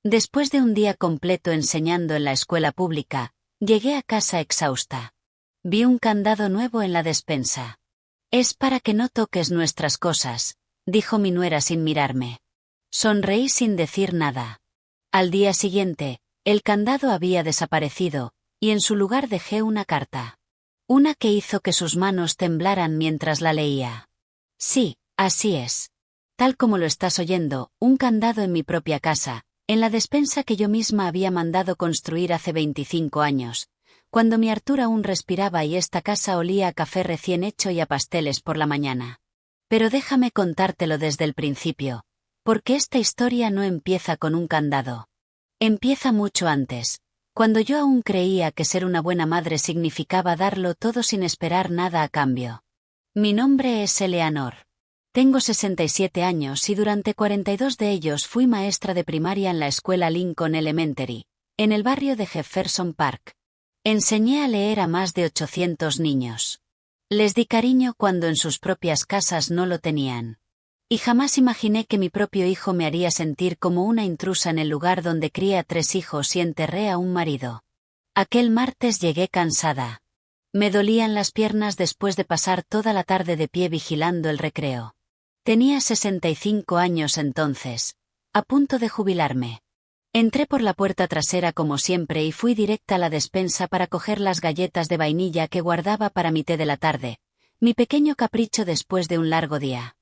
Después de un día completo enseñando en la escuela pública, llegué a casa exhausta. Vi un candado nuevo en la despensa. «Es para que no toques nuestras cosas», dijo mi nuera sin mirarme. Sonreí sin decir nada. Al día siguiente, el candado había desaparecido, y en su lugar dejé una carta. Una que hizo que sus manos temblaran mientras la leía. Sí, así es. Tal como lo estás oyendo, un candado en mi propia casa, en la despensa que yo misma había mandado construir hace 25 años, cuando mi Artur aún respiraba y esta casa olía a café recién hecho y a pasteles por la mañana. Pero déjame contártelo desde el principio, porque esta historia no empieza con un candado. Empieza mucho antes, cuando yo aún creía que ser una buena madre significaba darlo todo sin esperar nada a cambio. Mi nombre es Eleanor. Tengo 67 años y durante 42 de ellos fui maestra de primaria en la escuela Lincoln Elementary, en el barrio de Jefferson Park. Enseñé a leer a más de 800 niños. Les di cariño cuando en sus propias casas no lo tenían. Y jamás imaginé que mi propio hijo me haría sentir como una intrusa en el lugar donde crié a 3 hijos y enterré a un marido. Aquel martes llegué cansada. Me dolían las piernas después de pasar toda la tarde de pie vigilando el recreo. Tenía 65 años entonces, a punto de jubilarme. Entré por la puerta trasera como siempre y fui directa a la despensa para coger las galletas de vainilla que guardaba para mi té de la tarde, mi pequeño capricho después de un largo día.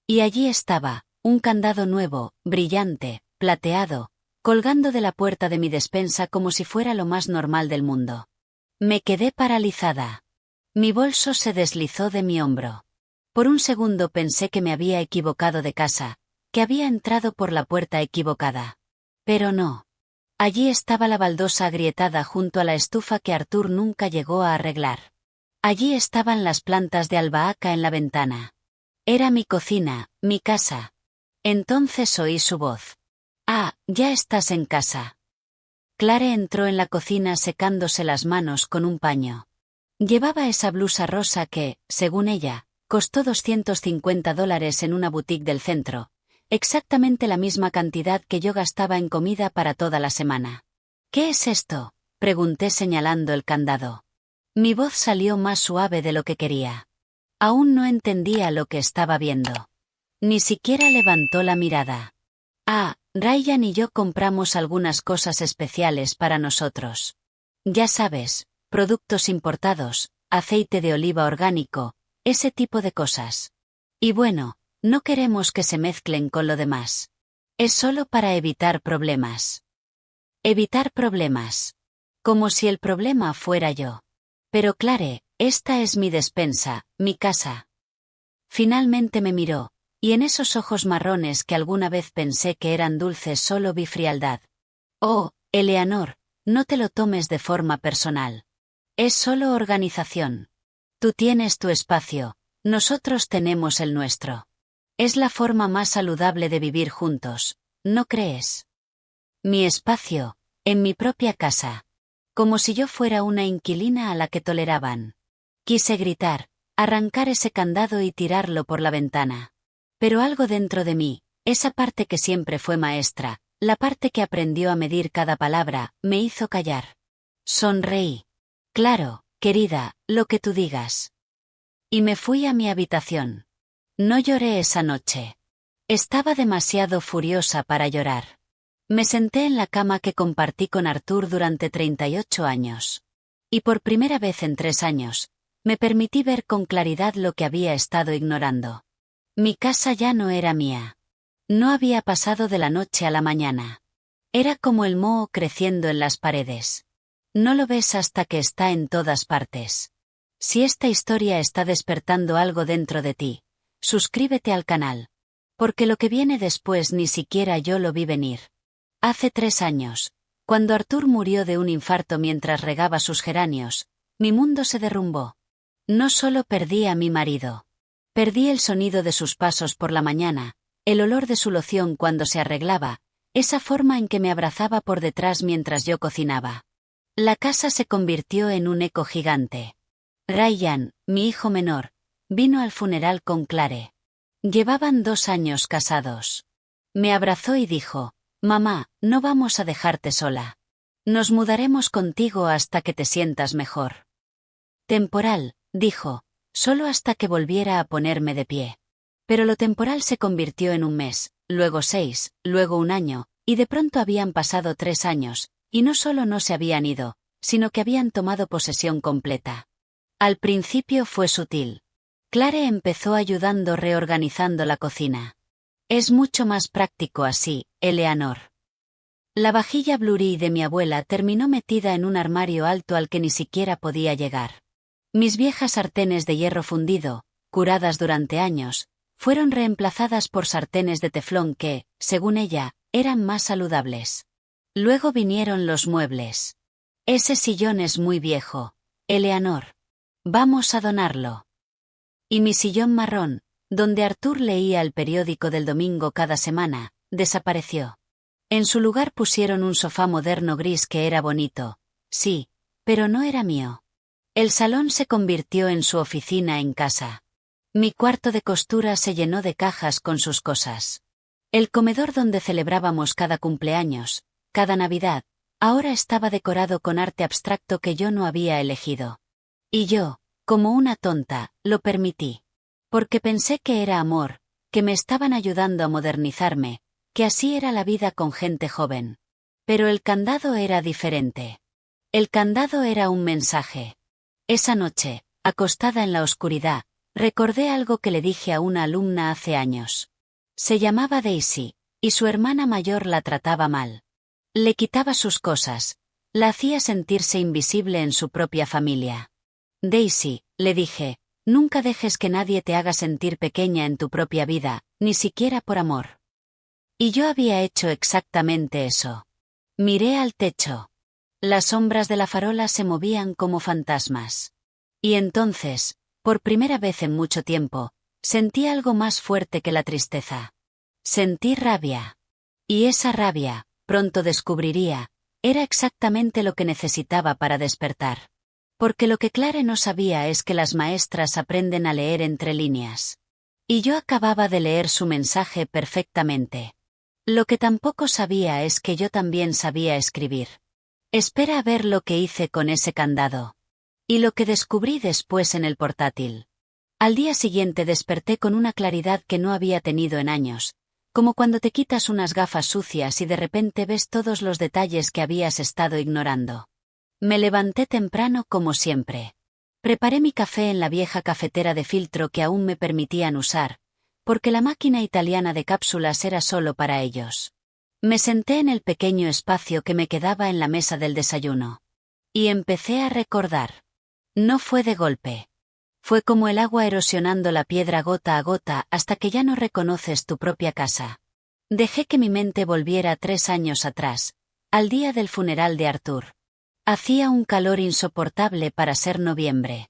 Y allí estaba, un candado nuevo, brillante, plateado, colgando de la puerta de mi despensa como si fuera lo más normal del mundo. Me quedé paralizada. Mi bolso se deslizó de mi hombro. Por un segundo pensé que me había equivocado de casa, que había entrado por la puerta equivocada. Pero no. Allí estaba la baldosa agrietada junto a la estufa que Artur nunca llegó a arreglar. Allí estaban las plantas de albahaca en la ventana. Era mi cocina, mi casa. Entonces oí su voz. «Ah, ya estás en casa». Clare entró en la cocina secándose las manos con un paño. Llevaba esa blusa rosa que, según ella, costó $250 en una boutique del centro. Exactamente la misma cantidad que yo gastaba en comida para toda la semana. «¿Qué es esto?», pregunté señalando el candado. Mi voz salió más suave de lo que quería. Aún no entendía lo que estaba viendo. Ni siquiera levantó la mirada. «Ah, Ryan y yo compramos algunas cosas especiales para nosotros. Ya sabes, productos importados, aceite de oliva orgánico, ese tipo de cosas. Y bueno, no queremos que se mezclen con lo demás. Es solo para evitar problemas». Evitar problemas. Como si el problema fuera yo. Pero Clare, esta es mi despensa, mi casa. Finalmente me miró, y en esos ojos marrones que alguna vez pensé que eran dulces solo vi frialdad. «Oh, Eleanor, no te lo tomes de forma personal. Es solo organización. Tú tienes tu espacio, nosotros tenemos el nuestro. Es la forma más saludable de vivir juntos, ¿no crees?» Mi espacio, en mi propia casa. Como si yo fuera una inquilina a la que toleraban. Quise gritar, arrancar ese candado y tirarlo por la ventana. Pero algo dentro de mí, esa parte que siempre fue maestra, la parte que aprendió a medir cada palabra, me hizo callar. Sonreí. «Claro, querida, lo que tú digas». Y me fui a mi habitación. No lloré esa noche. Estaba demasiado furiosa para llorar. Me senté en la cama que compartí con Artur durante 38 años. Y por primera vez en 3 años, me permití ver con claridad lo que había estado ignorando. Mi casa ya no era mía. No había pasado de la noche a la mañana. Era como el moho creciendo en las paredes. No lo ves hasta que está en todas partes. Si esta historia está despertando algo dentro de ti, suscríbete al canal. Porque lo que viene después ni siquiera yo lo vi venir. Hace 3 años, cuando Artur murió de un infarto mientras regaba sus geranios, mi mundo se derrumbó. No solo perdí a mi marido. Perdí el sonido de sus pasos por la mañana, el olor de su loción cuando se arreglaba, esa forma en que me abrazaba por detrás mientras yo cocinaba. La casa se convirtió en un eco gigante. Ryan, mi hijo menor, vino al funeral con Clare. Llevaban 2 años casados. Me abrazó y dijo, Mamá, no vamos a dejarte sola. Nos mudaremos contigo hasta que te sientas mejor. Temporal, dijo, solo hasta que volviera a ponerme de pie. Pero lo temporal se convirtió en un mes, luego 6, luego un año, y de pronto habían pasado 3 años, y no solo no se habían ido, sino que habían tomado posesión completa. Al principio fue sutil. Clare empezó ayudando reorganizando la cocina. Es mucho más práctico así, Eleanor. La vajilla Blue de mi abuela terminó metida en un armario alto al que ni siquiera podía llegar. Mis viejas sartenes de hierro fundido, curadas durante años, fueron reemplazadas por sartenes de teflón que, según ella, eran más saludables. Luego vinieron los muebles. Ese sillón es muy viejo, Eleanor. Vamos a donarlo. Y mi sillón marrón, donde Arthur leía el periódico del domingo cada semana, desapareció. En su lugar pusieron un sofá moderno gris que era bonito, sí, pero no era mío. El salón se convirtió en su oficina en casa. Mi cuarto de costura se llenó de cajas con sus cosas. El comedor donde celebrábamos cada cumpleaños, cada Navidad, ahora estaba decorado con arte abstracto que yo no había elegido. Y yo, como una tonta, lo permití. Porque pensé que era amor, que me estaban ayudando a modernizarme, que así era la vida con gente joven. Pero el candado era diferente. El candado era un mensaje. Esa noche, acostada en la oscuridad, recordé algo que le dije a una alumna hace años. Se llamaba Daisy, y su hermana mayor la trataba mal. Le quitaba sus cosas, la hacía sentirse invisible en su propia familia. Daisy, le dije, nunca dejes que nadie te haga sentir pequeña en tu propia vida, ni siquiera por amor. Y yo había hecho exactamente eso. Miré al techo. Las sombras de la farola se movían como fantasmas. Y entonces, por primera vez en mucho tiempo, sentí algo más fuerte que la tristeza. Sentí rabia. Y esa rabia, pronto descubriría, era exactamente lo que necesitaba para despertar. Porque lo que Clare no sabía es que las maestras aprenden a leer entre líneas. Y yo acababa de leer su mensaje perfectamente. Lo que tampoco sabía es que yo también sabía escribir. Espera a ver lo que hice con ese candado. Y lo que descubrí después en el portátil. Al día siguiente desperté con una claridad que no había tenido en años, como cuando te quitas unas gafas sucias y de repente ves todos los detalles que habías estado ignorando. Me levanté temprano como siempre. Preparé mi café en la vieja cafetera de filtro que aún me permitían usar, porque la máquina italiana de cápsulas era solo para ellos. Me senté en el pequeño espacio que me quedaba en la mesa del desayuno. Y empecé a recordar. No fue de golpe. Fue como el agua erosionando la piedra gota a gota hasta que ya no reconoces tu propia casa. Dejé que mi mente volviera 3 años atrás, al día del funeral de Arthur. Hacía un calor insoportable para ser noviembre.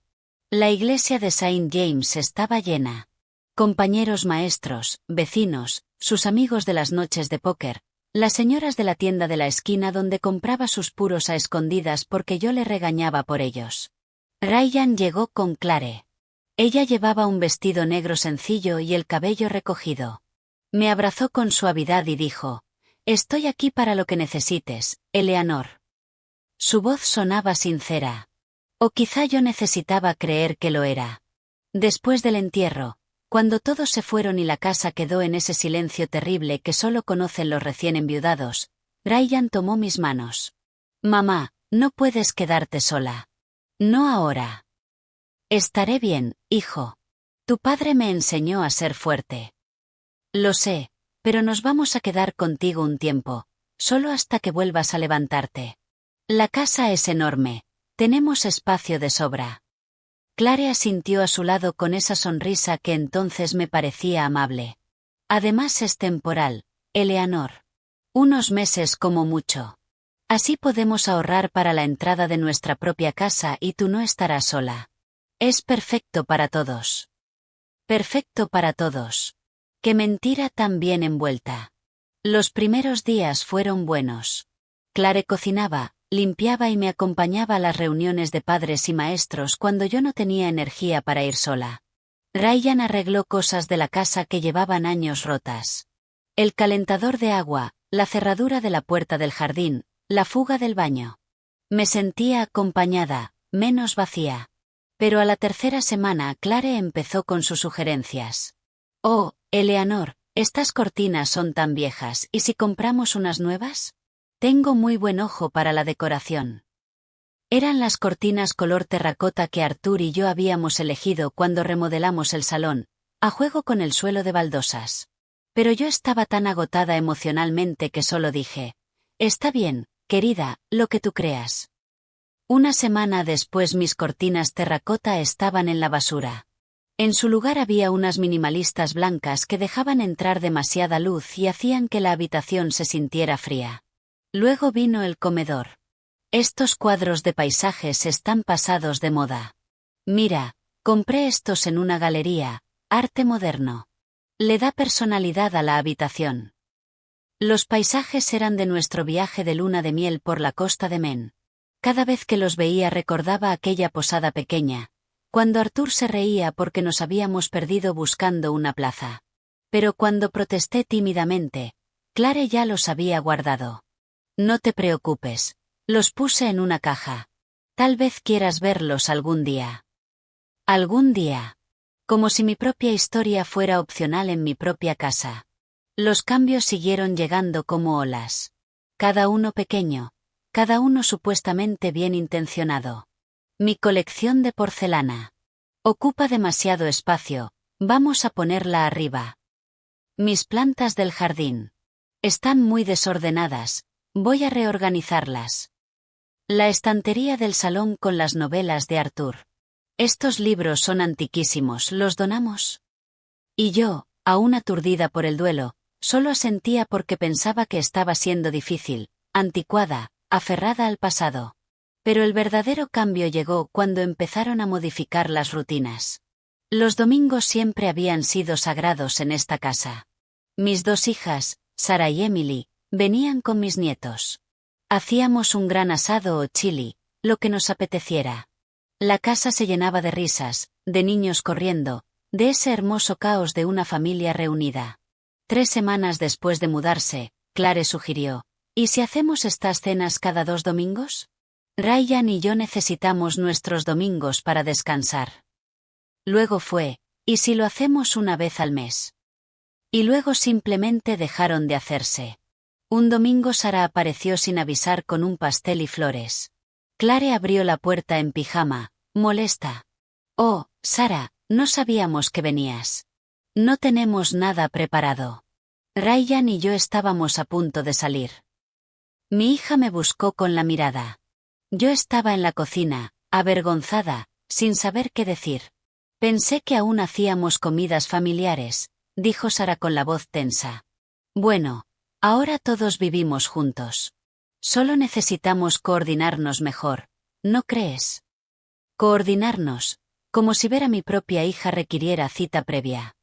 La iglesia de Saint James estaba llena. Compañeros maestros, vecinos, sus amigos de las noches de póker, las señoras de la tienda de la esquina donde compraba sus puros a escondidas porque yo le regañaba por ellos. Ryan llegó con Clare. Ella llevaba un vestido negro sencillo y el cabello recogido. Me abrazó con suavidad y dijo, «Estoy aquí para lo que necesites, Eleanor». Su voz sonaba sincera. O quizá yo necesitaba creer que lo era. Después del entierro, cuando todos se fueron y la casa quedó en ese silencio terrible que solo conocen los recién enviudados, Ryan tomó mis manos. «Mamá, no puedes quedarte sola. No ahora». «Estaré bien, hijo. Tu padre me enseñó a ser fuerte». «Lo sé, pero nos vamos a quedar contigo un tiempo, solo hasta que vuelvas a levantarte. La casa es enorme, tenemos espacio de sobra». Clare asintió a su lado con esa sonrisa que entonces me parecía amable. «Además es temporal, Eleanor. Unos meses como mucho. Así podemos ahorrar para la entrada de nuestra propia casa y tú no estarás sola. Es perfecto para todos». Perfecto para todos. Qué mentira tan bien envuelta. Los primeros días fueron buenos. Clare cocinaba, limpiaba y me acompañaba a las reuniones de padres y maestros cuando yo no tenía energía para ir sola. Ryan arregló cosas de la casa que llevaban años rotas. El calentador de agua, la cerradura de la puerta del jardín, la fuga del baño. Me sentía acompañada, menos vacía. Pero a la tercera semana Clare empezó con sus sugerencias. Oh, Eleanor, estas cortinas son tan viejas, ¿y si compramos unas nuevas? Tengo muy buen ojo para la decoración. Eran las cortinas color terracota que Arthur y yo habíamos elegido cuando remodelamos el salón, a juego con el suelo de baldosas. Pero yo estaba tan agotada emocionalmente que solo dije, está bien, querida, lo que tú creas. Una semana después mis cortinas terracota estaban en la basura. En su lugar había unas minimalistas blancas que dejaban entrar demasiada luz y hacían que la habitación se sintiera fría. Luego vino el comedor. Estos cuadros de paisajes están pasados de moda. Mira, compré estos en una galería, arte moderno. Le da personalidad a la habitación. Los paisajes eran de nuestro viaje de luna de miel por la costa de Maine. Cada vez que los veía recordaba aquella posada pequeña, cuando Arthur se reía porque nos habíamos perdido buscando una plaza. Pero cuando protesté tímidamente, Clare ya los había guardado. No te preocupes, los puse en una caja. Tal vez quieras verlos algún día. Algún día. Como si mi propia historia fuera opcional en mi propia casa. Los cambios siguieron llegando como olas. Cada uno pequeño, cada uno supuestamente bien intencionado. Mi colección de porcelana. Ocupa demasiado espacio, vamos a ponerla arriba. Mis plantas del jardín. Están muy desordenadas, voy a reorganizarlas. La estantería del salón con las novelas de Arthur. Estos libros son antiquísimos, ¿los donamos? Y yo, aún aturdida por el duelo, solo asentía porque pensaba que estaba siendo difícil, anticuada, aferrada al pasado. Pero el verdadero cambio llegó cuando empezaron a modificar las rutinas. Los domingos siempre habían sido sagrados en esta casa. Mis dos hijas, Sarah y Emily, venían con mis nietos. Hacíamos un gran asado o chili, lo que nos apeteciera. La casa se llenaba de risas, de niños corriendo, de ese hermoso caos de una familia reunida. 3 semanas después de mudarse, Clare sugirió, ¿y si hacemos estas cenas cada 2 domingos? Ryan y yo necesitamos nuestros domingos para descansar. Luego fue, ¿y si lo hacemos una vez al mes? Y luego simplemente dejaron de hacerse. Un domingo Sara apareció sin avisar con un pastel y flores. Clare abrió la puerta en pijama, molesta. Oh, Sara, no sabíamos que venías. No tenemos nada preparado. Ryan y yo estábamos a punto de salir. Mi hija me buscó con la mirada. Yo estaba en la cocina, avergonzada, sin saber qué decir. Pensé que aún hacíamos comidas familiares, dijo Sara con la voz tensa. Bueno, ahora todos vivimos juntos. Solo necesitamos coordinarnos mejor, ¿no crees? Coordinarnos, como si ver a mi propia hija requiriera cita previa.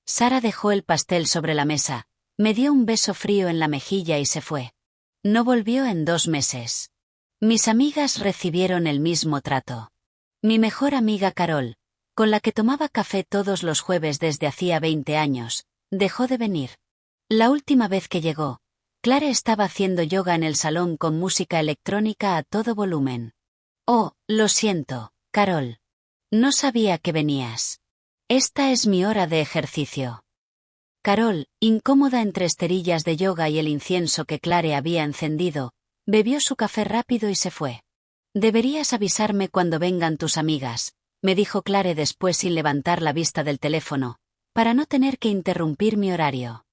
Sara dejó el pastel sobre la mesa, me dio un beso frío en la mejilla y se fue. No volvió en 2 meses. Mis amigas recibieron el mismo trato. Mi mejor amiga Carol, con la que tomaba café todos los jueves desde hacía 20 años, dejó de venir. La última vez que llegó, Clare estaba haciendo yoga en el salón con música electrónica a todo volumen. Oh, lo siento, Carol. No sabía que venías. Esta es mi hora de ejercicio. Carol, incómoda entre esterillas de yoga y el incienso que Clare había encendido, bebió su café rápido y se fue. Deberías avisarme cuando vengan tus amigas, me dijo Clare después sin levantar la vista del teléfono, para no tener que interrumpir mi horario.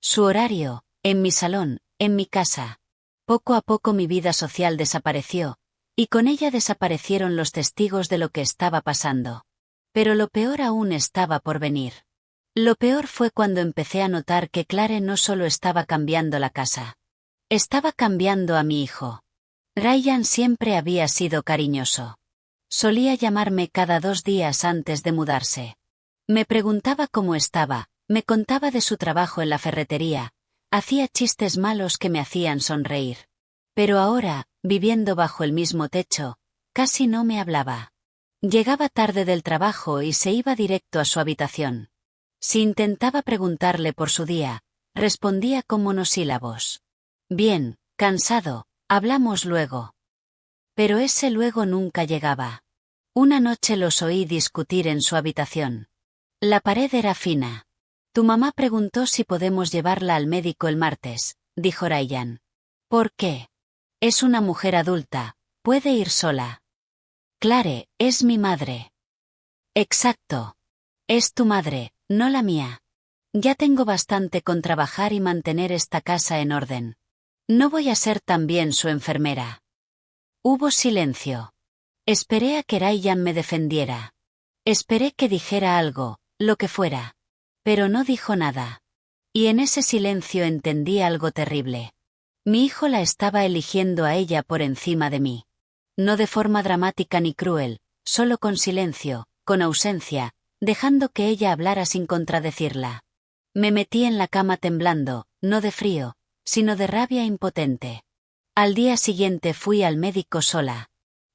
Su horario, en mi salón, en mi casa. Poco a poco mi vida social desapareció, y con ella desaparecieron los testigos de lo que estaba pasando. Pero lo peor aún estaba por venir. Lo peor fue cuando empecé a notar que Clare no solo estaba cambiando la casa. Estaba cambiando a mi hijo. Ryan siempre había sido cariñoso. Solía llamarme cada 2 días antes de mudarse. Me preguntaba cómo estaba, me contaba de su trabajo en la ferretería, hacía chistes malos que me hacían sonreír. Pero ahora, viviendo bajo el mismo techo, casi no me hablaba. Llegaba tarde del trabajo y se iba directo a su habitación. Si intentaba preguntarle por su día, respondía con monosílabos. Bien, cansado, hablamos luego. Pero ese luego nunca llegaba. Una noche los oí discutir en su habitación. La pared era fina. Tu mamá preguntó si podemos llevarla al médico el martes, dijo Ryan. ¿Por qué? Es una mujer adulta, puede ir sola. Clare, es mi madre. Exacto. Es tu madre, no la mía. Ya tengo bastante con trabajar y mantener esta casa en orden. No voy a ser también su enfermera. Hubo silencio. Esperé a que Ryan me defendiera. Esperé que dijera algo, lo que fuera. Pero no dijo nada. Y en ese silencio entendí algo terrible. Mi hijo la estaba eligiendo a ella por encima de mí. No de forma dramática ni cruel, solo con silencio, con ausencia, dejando que ella hablara sin contradecirla. Me metí en la cama temblando, no de frío, sino de rabia impotente. Al día siguiente fui al médico sola.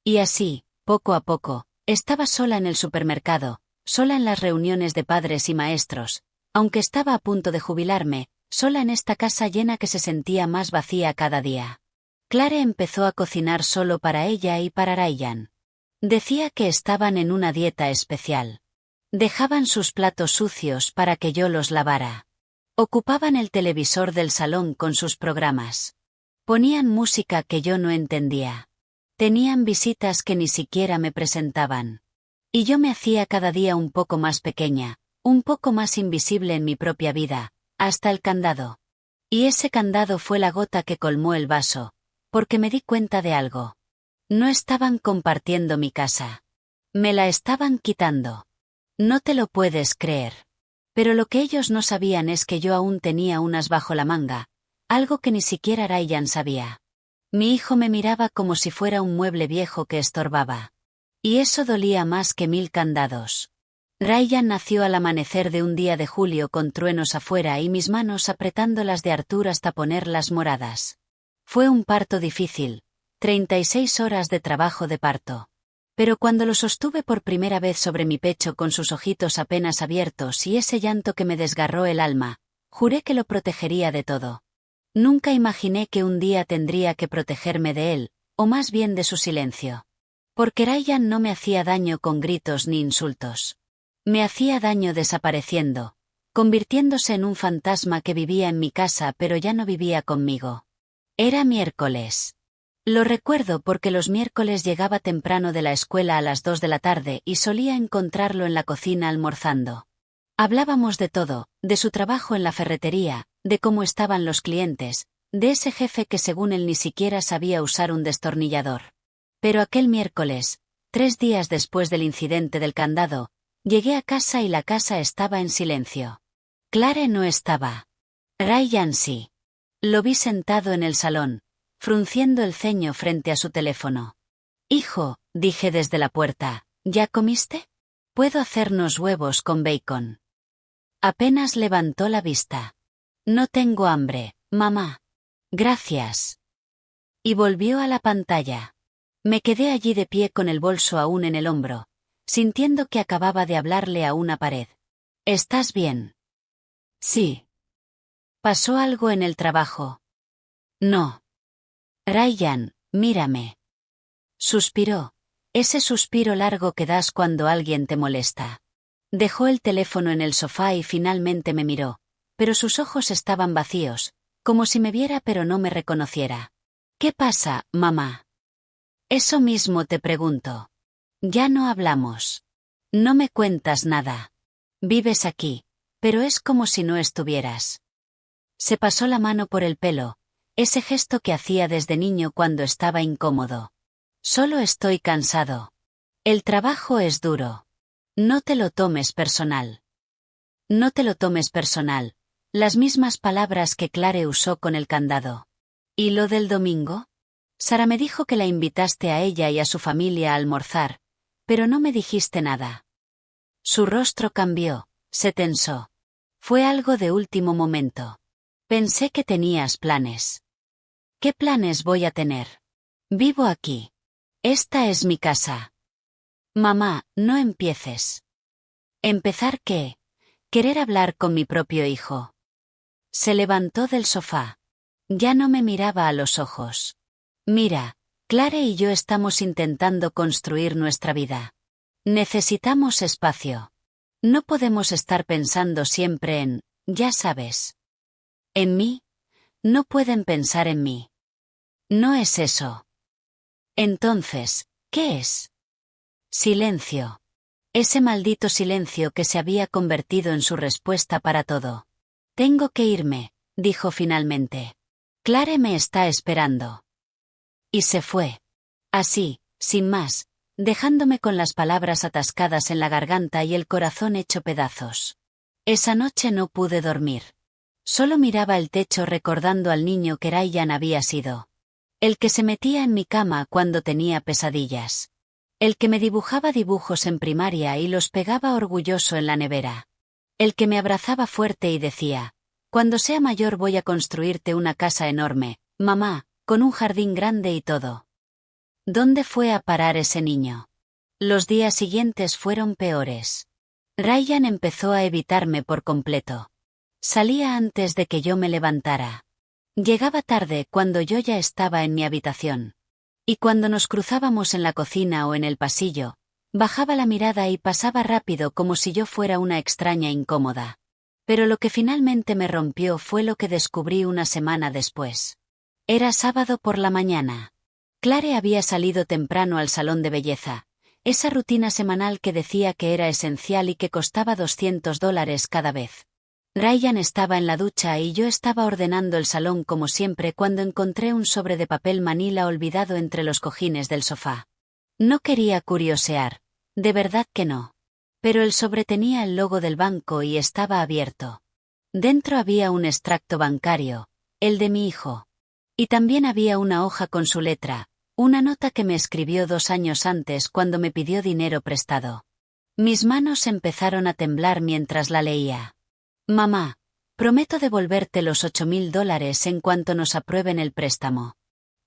Y así, poco a poco, estaba sola en el supermercado, sola en las reuniones de padres y maestros, aunque estaba a punto de jubilarme, sola en esta casa llena que se sentía más vacía cada día. Clare empezó a cocinar solo para ella y para Ryan. Decía que estaban en una dieta especial. Dejaban sus platos sucios para que yo los lavara. Ocupaban el televisor del salón con sus programas. Ponían música que yo no entendía. Tenían visitas que ni siquiera me presentaban. Y yo me hacía cada día un poco más pequeña, un poco más invisible en mi propia vida, hasta el candado. Y ese candado fue la gota que colmó el vaso, porque me di cuenta de algo. No estaban compartiendo mi casa. Me la estaban quitando. No te lo puedes creer. Pero lo que ellos no sabían es que yo aún tenía unas bajo la manga, algo que ni siquiera Ryan sabía. Mi hijo me miraba como si fuera un mueble viejo que estorbaba. Y eso dolía más que 1000 candados. Ryan nació al amanecer de un día de julio con truenos afuera y mis manos apretando las de Arthur hasta ponerlas moradas. Fue un parto difícil, 36 horas de trabajo de parto. Pero cuando lo sostuve por primera vez sobre mi pecho con sus ojitos apenas abiertos y ese llanto que me desgarró el alma, juré que lo protegería de todo. Nunca imaginé que un día tendría que protegerme de él, o más bien de su silencio. Porque Ryan no me hacía daño con gritos ni insultos. Me hacía daño desapareciendo, convirtiéndose en un fantasma que vivía en mi casa pero ya no vivía conmigo. Era miércoles. Lo recuerdo porque los miércoles llegaba temprano de la escuela a las 2 de la tarde y solía encontrarlo en la cocina almorzando. Hablábamos de todo, de su trabajo en la ferretería, de cómo estaban los clientes, de ese jefe que según él ni siquiera sabía usar un destornillador. Pero aquel miércoles, 3 días después del incidente del candado, llegué a casa y la casa estaba en silencio. Clare no estaba. Ryan sí. Lo vi sentado en el salón, frunciendo el ceño frente a su teléfono. Hijo, dije desde la puerta, ¿ya comiste? Puedo hacernos huevos con bacon. Apenas levantó la vista. No tengo hambre, mamá. Gracias. Y volvió a la pantalla. Me quedé allí de pie con el bolso aún en el hombro, sintiendo que acababa de hablarle a una pared. ¿Estás bien? Sí. ¿Pasó algo en el trabajo? No. Ryan, mírame. Suspiró. Ese suspiro largo que das cuando alguien te molesta. Dejó el teléfono en el sofá y finalmente me miró, pero sus ojos estaban vacíos, como si me viera pero no me reconociera. ¿Qué pasa, mamá? Eso mismo te pregunto. Ya no hablamos. No me cuentas nada. Vives aquí, pero es como si no estuvieras. Se pasó la mano por el pelo, ese gesto que hacía desde niño cuando estaba incómodo. Solo estoy cansado. El trabajo es duro. No te lo tomes personal. No te lo tomes personal. Las mismas palabras que Clare usó con el candado. ¿Y lo del domingo? Sara me dijo que la invitaste a ella y a su familia a almorzar, pero no me dijiste nada. Su rostro cambió, se tensó. Fue algo de último momento. Pensé que tenías planes. ¿Qué planes voy a tener? Vivo aquí. Esta es mi casa. Mamá, no empieces. ¿Empezar qué? Querer hablar con mi propio hijo. Se levantó del sofá. Ya no me miraba a los ojos. Mira, Clare y yo estamos intentando construir nuestra vida. Necesitamos espacio. No podemos estar pensando siempre en, ya sabes. En mí. No pueden pensar en mí. No es eso. Entonces, ¿qué es? Silencio. Ese maldito silencio que se había convertido en su respuesta para todo. Tengo que irme, dijo finalmente. Clare me está esperando. Y se fue. Así, sin más, dejándome con las palabras atascadas en la garganta y el corazón hecho pedazos. Esa noche no pude dormir. Solo miraba el techo recordando al niño que Ryan había sido. El que se metía en mi cama cuando tenía pesadillas. El que me dibujaba dibujos en primaria y los pegaba orgulloso en la nevera. El que me abrazaba fuerte y decía, cuando sea mayor voy a construirte una casa enorme, mamá, con un jardín grande y todo. ¿Dónde fue a parar ese niño? Los días siguientes fueron peores. Ryan empezó a evitarme por completo. Salía antes de que yo me levantara. Llegaba tarde cuando yo ya estaba en mi habitación. Y cuando nos cruzábamos en la cocina o en el pasillo, bajaba la mirada y pasaba rápido como si yo fuera una extraña incómoda. Pero lo que finalmente me rompió fue lo que descubrí una semana después. Era sábado por la mañana. Clare había salido temprano al salón de belleza, esa rutina semanal que decía que era esencial y que costaba $200 cada vez. Ryan estaba en la ducha y yo estaba ordenando el salón como siempre cuando encontré un sobre de papel manila olvidado entre los cojines del sofá. No quería curiosear, de verdad que no. Pero el sobre tenía el logo del banco y estaba abierto. Dentro había un extracto bancario, el de mi hijo. Y también había una hoja con su letra, una nota que me escribió 2 años antes cuando me pidió dinero prestado. Mis manos empezaron a temblar mientras la leía. Mamá, prometo devolverte los $8,000 en cuanto nos aprueben el préstamo.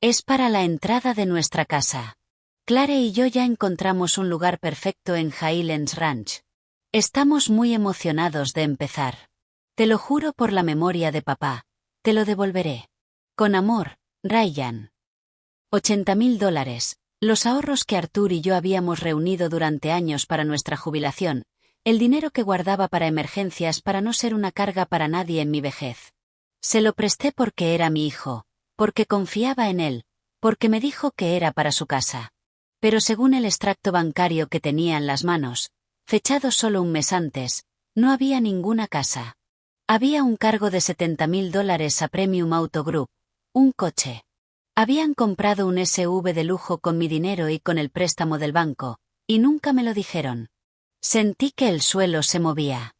Es para la entrada de nuestra casa. Clare y yo ya encontramos un lugar perfecto en Highlands Ranch. Estamos muy emocionados de empezar. Te lo juro por la memoria de papá, te lo devolveré. Con amor, Ryan. $80,000, los ahorros que Arthur y yo habíamos reunido durante años para nuestra jubilación, el dinero que guardaba para emergencias para no ser una carga para nadie en mi vejez. Se lo presté porque era mi hijo, porque confiaba en él, porque me dijo que era para su casa. Pero según el extracto bancario que tenía en las manos, fechado solo un mes antes, no había ninguna casa. Había un cargo de $70,000 a Premium Auto Group, un coche. Habían comprado un SUV de lujo con mi dinero y con el préstamo del banco, y nunca me lo dijeron. Sentí que el suelo se movía.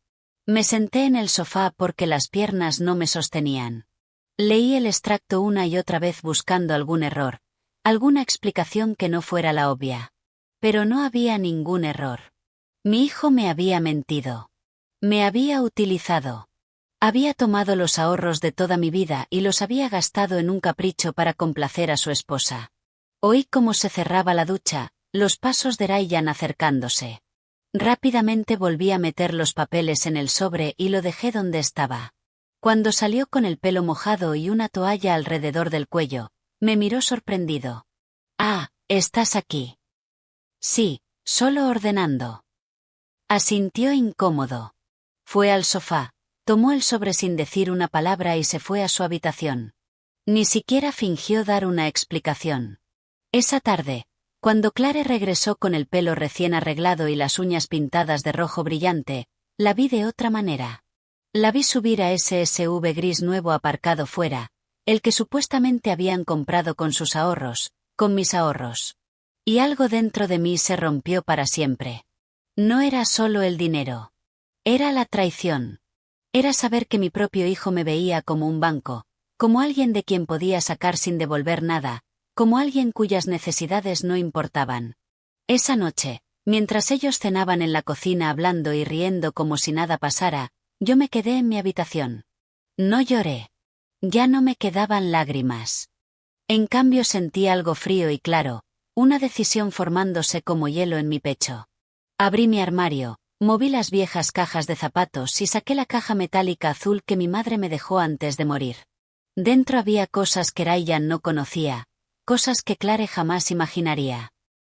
Me senté en el sofá porque las piernas no me sostenían. Leí el extracto una y otra vez buscando algún error, alguna explicación que no fuera la obvia. Pero no había ningún error. Mi hijo me había mentido. Me había utilizado. Había tomado los ahorros de toda mi vida y los había gastado en un capricho para complacer a su esposa. Oí cómo se cerraba la ducha, los pasos de Ryan acercándose. Rápidamente volví a meter los papeles en el sobre y lo dejé donde estaba. Cuando salió con el pelo mojado y una toalla alrededor del cuello, me miró sorprendido. «Ah, ¿estás aquí?» «Sí, solo ordenando». Asintió incómodo. Fue al sofá, tomó el sobre sin decir una palabra y se fue a su habitación. Ni siquiera fingió dar una explicación. Esa tarde, cuando Clare regresó con el pelo recién arreglado y las uñas pintadas de rojo brillante, la vi de otra manera. La vi subir a ese SUV gris nuevo aparcado fuera, el que supuestamente habían comprado con sus ahorros, con mis ahorros. Y algo dentro de mí se rompió para siempre. No era solo el dinero. Era la traición. Era saber que mi propio hijo me veía como un banco, como alguien de quien podía sacar sin devolver nada, como alguien cuyas necesidades no importaban. Esa noche, mientras ellos cenaban en la cocina hablando y riendo como si nada pasara, yo me quedé en mi habitación. No lloré. Ya no me quedaban lágrimas. En cambio sentí algo frío y claro, una decisión formándose como hielo en mi pecho. Abrí mi armario, Moví las viejas cajas de zapatos y saqué la caja metálica azul que mi madre me dejó antes de morir. Dentro había cosas que Ryan no conocía, cosas que Clare jamás imaginaría.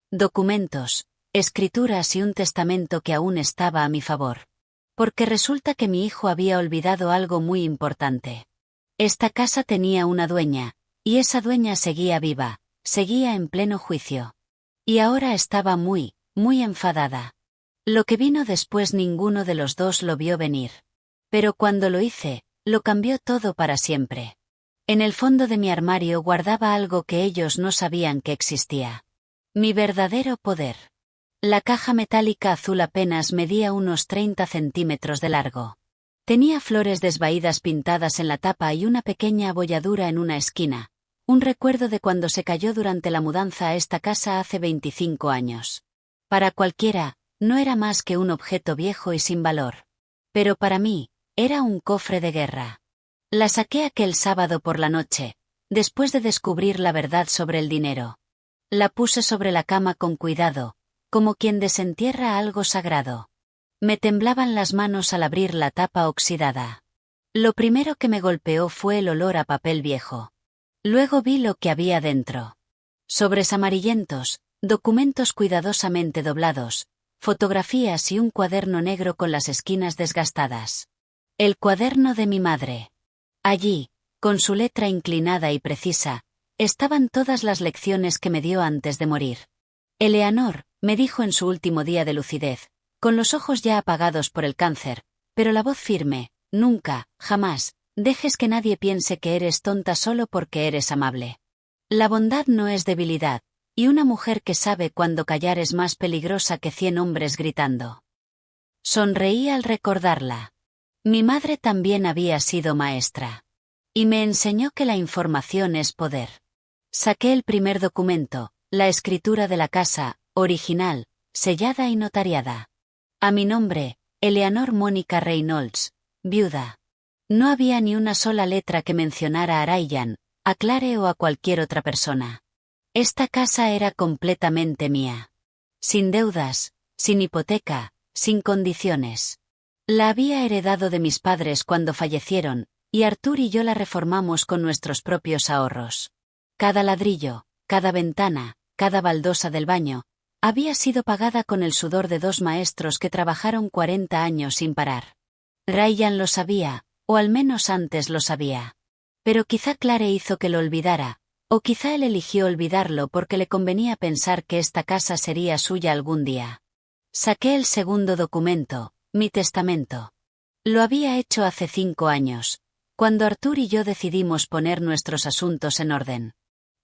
Documentos, escrituras y un testamento que aún estaba a mi favor. Porque resulta que mi hijo había olvidado algo muy importante. Esta casa tenía una dueña, y esa dueña seguía viva, seguía en pleno juicio. Y ahora estaba muy enfadada. Lo que vino después ninguno de los dos lo vio venir. Pero cuando lo hice, lo cambió todo para siempre. En el fondo de mi armario guardaba algo que ellos no sabían que existía. Mi verdadero poder. La caja metálica azul apenas medía unos 30 centímetros de largo. Tenía flores desvaídas pintadas en la tapa y una pequeña abolladura en una esquina, un recuerdo de cuando se cayó durante la mudanza a esta casa hace 25 años. Para cualquiera, no era más que un objeto viejo y sin valor. Pero para mí, era un cofre de guerra. La saqué aquel sábado por la noche, después de descubrir la verdad sobre el dinero. La puse sobre la cama con cuidado, como quien desentierra algo sagrado. Me temblaban las manos al abrir la tapa oxidada. Lo primero que me golpeó fue el olor a papel viejo. Luego vi lo que había dentro. Sobres amarillentos, documentos cuidadosamente doblados, fotografías y un cuaderno negro con las esquinas desgastadas. El cuaderno de mi madre. Allí, con su letra inclinada y precisa, estaban todas las lecciones que me dio antes de morir. Eleanor, me dijo en su último día de lucidez, con los ojos ya apagados por el cáncer, pero la voz firme, nunca, jamás, dejes que nadie piense que eres tonta solo porque eres amable. La bondad no es debilidad, y una mujer que sabe cuándo callar es más peligrosa que 100 hombres gritando. Sonreí al recordarla. Mi madre también había sido maestra. Y me enseñó que la información es poder. Saqué el primer documento, la escritura de la casa, original, sellada y notariada. A mi nombre, Eleanor Mónica Reynolds, viuda. No había ni una sola letra que mencionara a Ryan, a Clare o a cualquier otra persona. Esta casa era completamente mía. Sin deudas, sin hipoteca, sin condiciones. La había heredado de mis padres cuando fallecieron, y Arthur y yo la reformamos con nuestros propios ahorros. Cada ladrillo, cada ventana, cada baldosa del baño, había sido pagada con el sudor de 2 maestros que trabajaron 40 años sin parar. Ryan lo sabía, o al menos antes lo sabía. Pero quizá Clare hizo que lo olvidara, o quizá él eligió olvidarlo porque le convenía pensar que esta casa sería suya algún día. Saqué el segundo documento, mi testamento. Lo había hecho hace 5 años, cuando Arthur y yo decidimos poner nuestros asuntos en orden.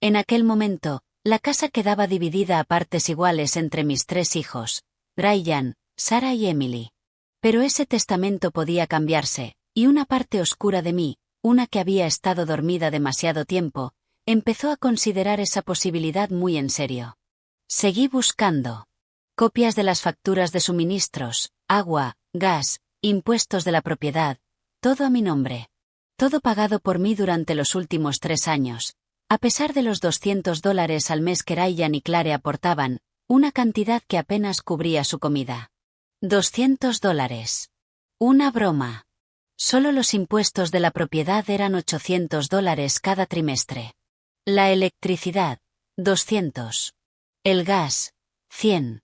En aquel momento, la casa quedaba dividida a partes iguales entre mis 3 hijos, Ryan, Sarah y Emily. Pero ese testamento podía cambiarse, y una parte oscura de mí, una que había estado dormida demasiado tiempo, empezó a considerar esa posibilidad muy en serio. Seguí buscando. Copias de las facturas de suministros, agua, gas, impuestos de la propiedad, todo a mi nombre. Todo pagado por mí durante los últimos 3 años. A pesar de los $200 al mes que Ryan y Clare aportaban, una cantidad que apenas cubría su comida. $200. Una broma. Solo los impuestos de la propiedad eran $800 cada trimestre. La electricidad, 200. El gas, 100.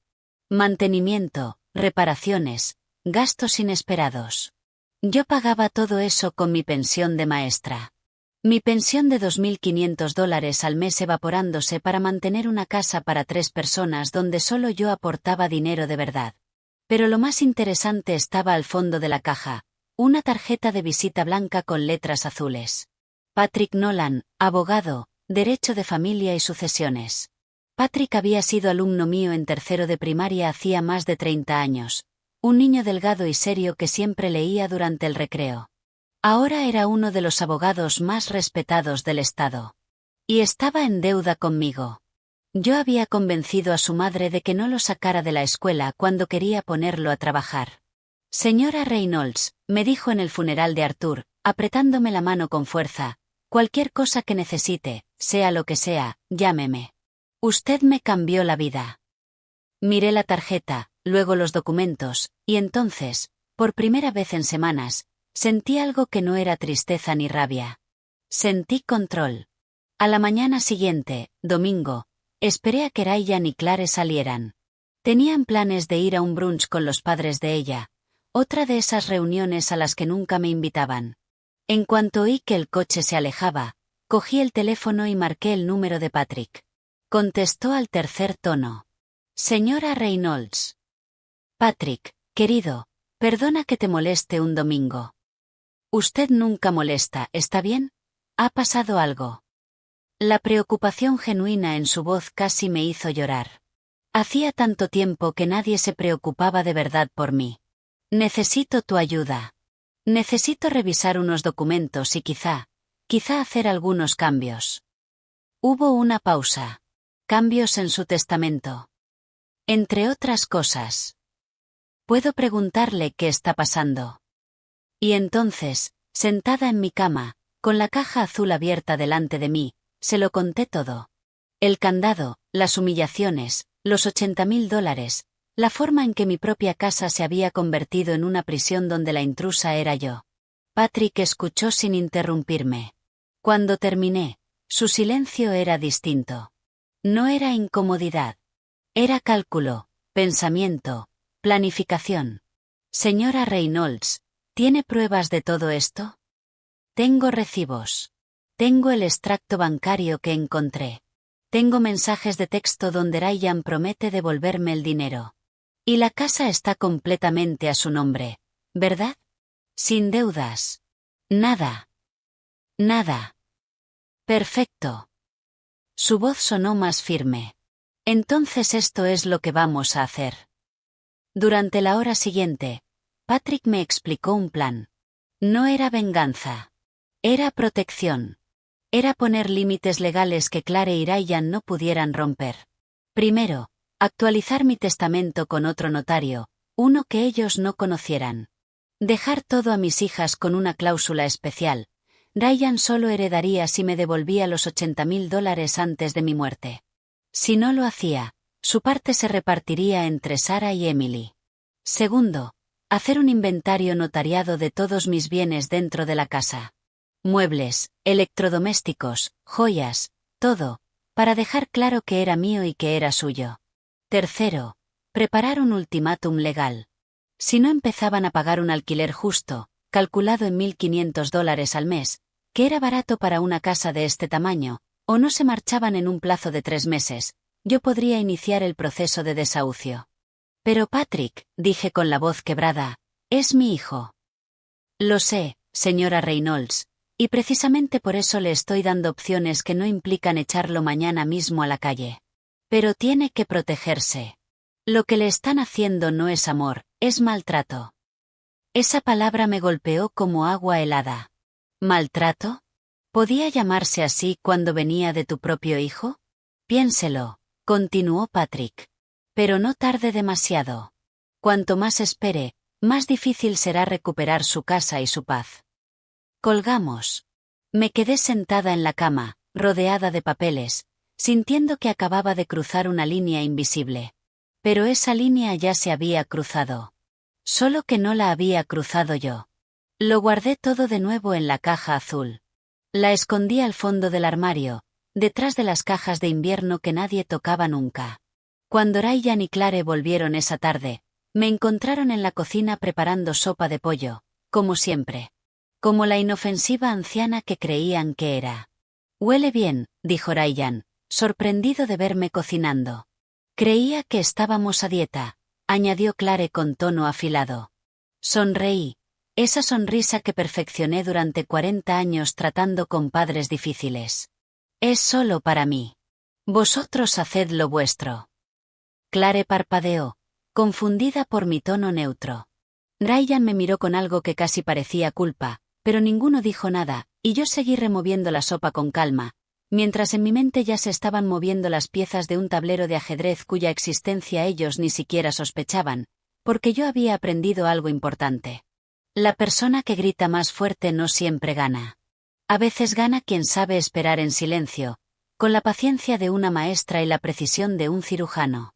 Mantenimiento, reparaciones, gastos inesperados. Yo pagaba todo eso con mi pensión de maestra. Mi pensión de $2.500 al mes evaporándose para mantener una casa para 3 personas donde solo yo aportaba dinero de verdad. Pero lo más interesante estaba al fondo de la caja, una tarjeta de visita blanca con letras azules. Patrick Nolan, abogado, derecho de familia y sucesiones. Patrick había sido alumno mío en 3º de primaria hacía más de 30 años, un niño delgado y serio que siempre leía durante el recreo. Ahora era uno de los abogados más respetados del estado. Y estaba en deuda conmigo. Yo había convencido a su madre de que no lo sacara de la escuela cuando quería ponerlo a trabajar. Señora Reynolds, me dijo en el funeral de Arthur, apretándome la mano con fuerza, cualquier cosa que necesite, sea lo que sea, llámeme. Usted me cambió la vida. Miré la tarjeta, luego los documentos, y entonces, por primera vez en semanas, sentí algo que no era tristeza ni rabia. Sentí control. A la mañana siguiente, domingo, esperé a que Ryan y Clare salieran. Tenían planes de ir a un brunch con los padres de ella, otra de esas reuniones a las que nunca me invitaban. En cuanto oí que el coche se alejaba, cogí el teléfono y marqué el número de Patrick. Contestó al tercer tono. Señora Reynolds. Patrick, querido, perdona que te moleste un domingo. Usted nunca molesta, ¿está bien? ¿Ha pasado algo? La preocupación genuina en su voz casi me hizo llorar. Hacía tanto tiempo que nadie se preocupaba de verdad por mí. Necesito tu ayuda. Necesito revisar unos documentos y quizá hacer algunos cambios. Hubo una pausa. Cambios en su testamento. Entre otras cosas. Puedo preguntarle qué está pasando. Y entonces, sentada en mi cama, con la caja azul abierta delante de mí, se lo conté todo. El candado, las humillaciones, los $80,000, la forma en que mi propia casa se había convertido en una prisión donde la intrusa era yo. Patrick escuchó sin interrumpirme. Cuando terminé, su silencio era distinto. No era incomodidad. Era cálculo, pensamiento, planificación. Señora Reynolds, ¿tiene pruebas de todo esto? Tengo recibos. Tengo el extracto bancario que encontré. Tengo mensajes de texto donde Ryan promete devolverme el dinero. Y la casa está completamente a su nombre, ¿verdad? Sin deudas. Nada. Nada. Perfecto. Su voz sonó más firme. Entonces esto es lo que vamos a hacer. Durante la hora siguiente, Patrick me explicó un plan. No era venganza. Era protección. Era poner límites legales que Clare y Ryan no pudieran romper. Primero, actualizar mi testamento con otro notario, uno que ellos no conocieran. Dejar todo a mis hijas con una cláusula especial. Ryan solo heredaría si me devolvía los $80,000 antes de mi muerte. Si no lo hacía, su parte se repartiría entre Sarah y Emily. Segundo, hacer un inventario notariado de todos mis bienes dentro de la casa. Muebles, electrodomésticos, joyas, todo, para dejar claro que era mío y que era suyo. Tercero, preparar un ultimátum legal. Si no empezaban a pagar un alquiler justo, calculado en $1,500 al mes, que era barato para una casa de este tamaño, o no se marchaban en un plazo de 3 meses, yo podría iniciar el proceso de desahucio. Pero Patrick, dije con la voz quebrada, es mi hijo. Lo sé, señora Reynolds, y precisamente por eso le estoy dando opciones que no implican echarlo mañana mismo a la calle. Pero tiene que protegerse. Lo que le están haciendo no es amor, es maltrato. Esa palabra me golpeó como agua helada. ¿Maltrato? ¿Podía llamarse así cuando venía de tu propio hijo? Piénselo, continuó Patrick. Pero no tarde demasiado. Cuanto más espere, más difícil será recuperar su casa y su paz. Colgamos. Me quedé sentada en la cama, rodeada de papeles, sintiendo que acababa de cruzar una línea invisible. Pero esa línea ya se había cruzado. Solo que no la había cruzado yo. Lo guardé todo de nuevo en la caja azul. La escondí al fondo del armario, detrás de las cajas de invierno que nadie tocaba nunca. Cuando Ryan y Clare volvieron esa tarde, me encontraron en la cocina preparando sopa de pollo, como siempre. Como la inofensiva anciana que creían que era. Huele bien, dijo Ryan, sorprendido de verme cocinando. Creía que estábamos a dieta, añadió Clare con tono afilado. Sonreí, esa sonrisa que perfeccioné durante 40 años tratando con padres difíciles. Es solo para mí. Vosotros haced lo vuestro. Clare parpadeó, confundida por mi tono neutro. Ryan me miró con algo que casi parecía culpa, pero ninguno dijo nada, y yo seguí removiendo la sopa con calma, mientras en mi mente ya se estaban moviendo las piezas de un tablero de ajedrez cuya existencia ellos ni siquiera sospechaban, porque yo había aprendido algo importante. La persona que grita más fuerte no siempre gana. A veces gana quien sabe esperar en silencio, con la paciencia de una maestra y la precisión de un cirujano.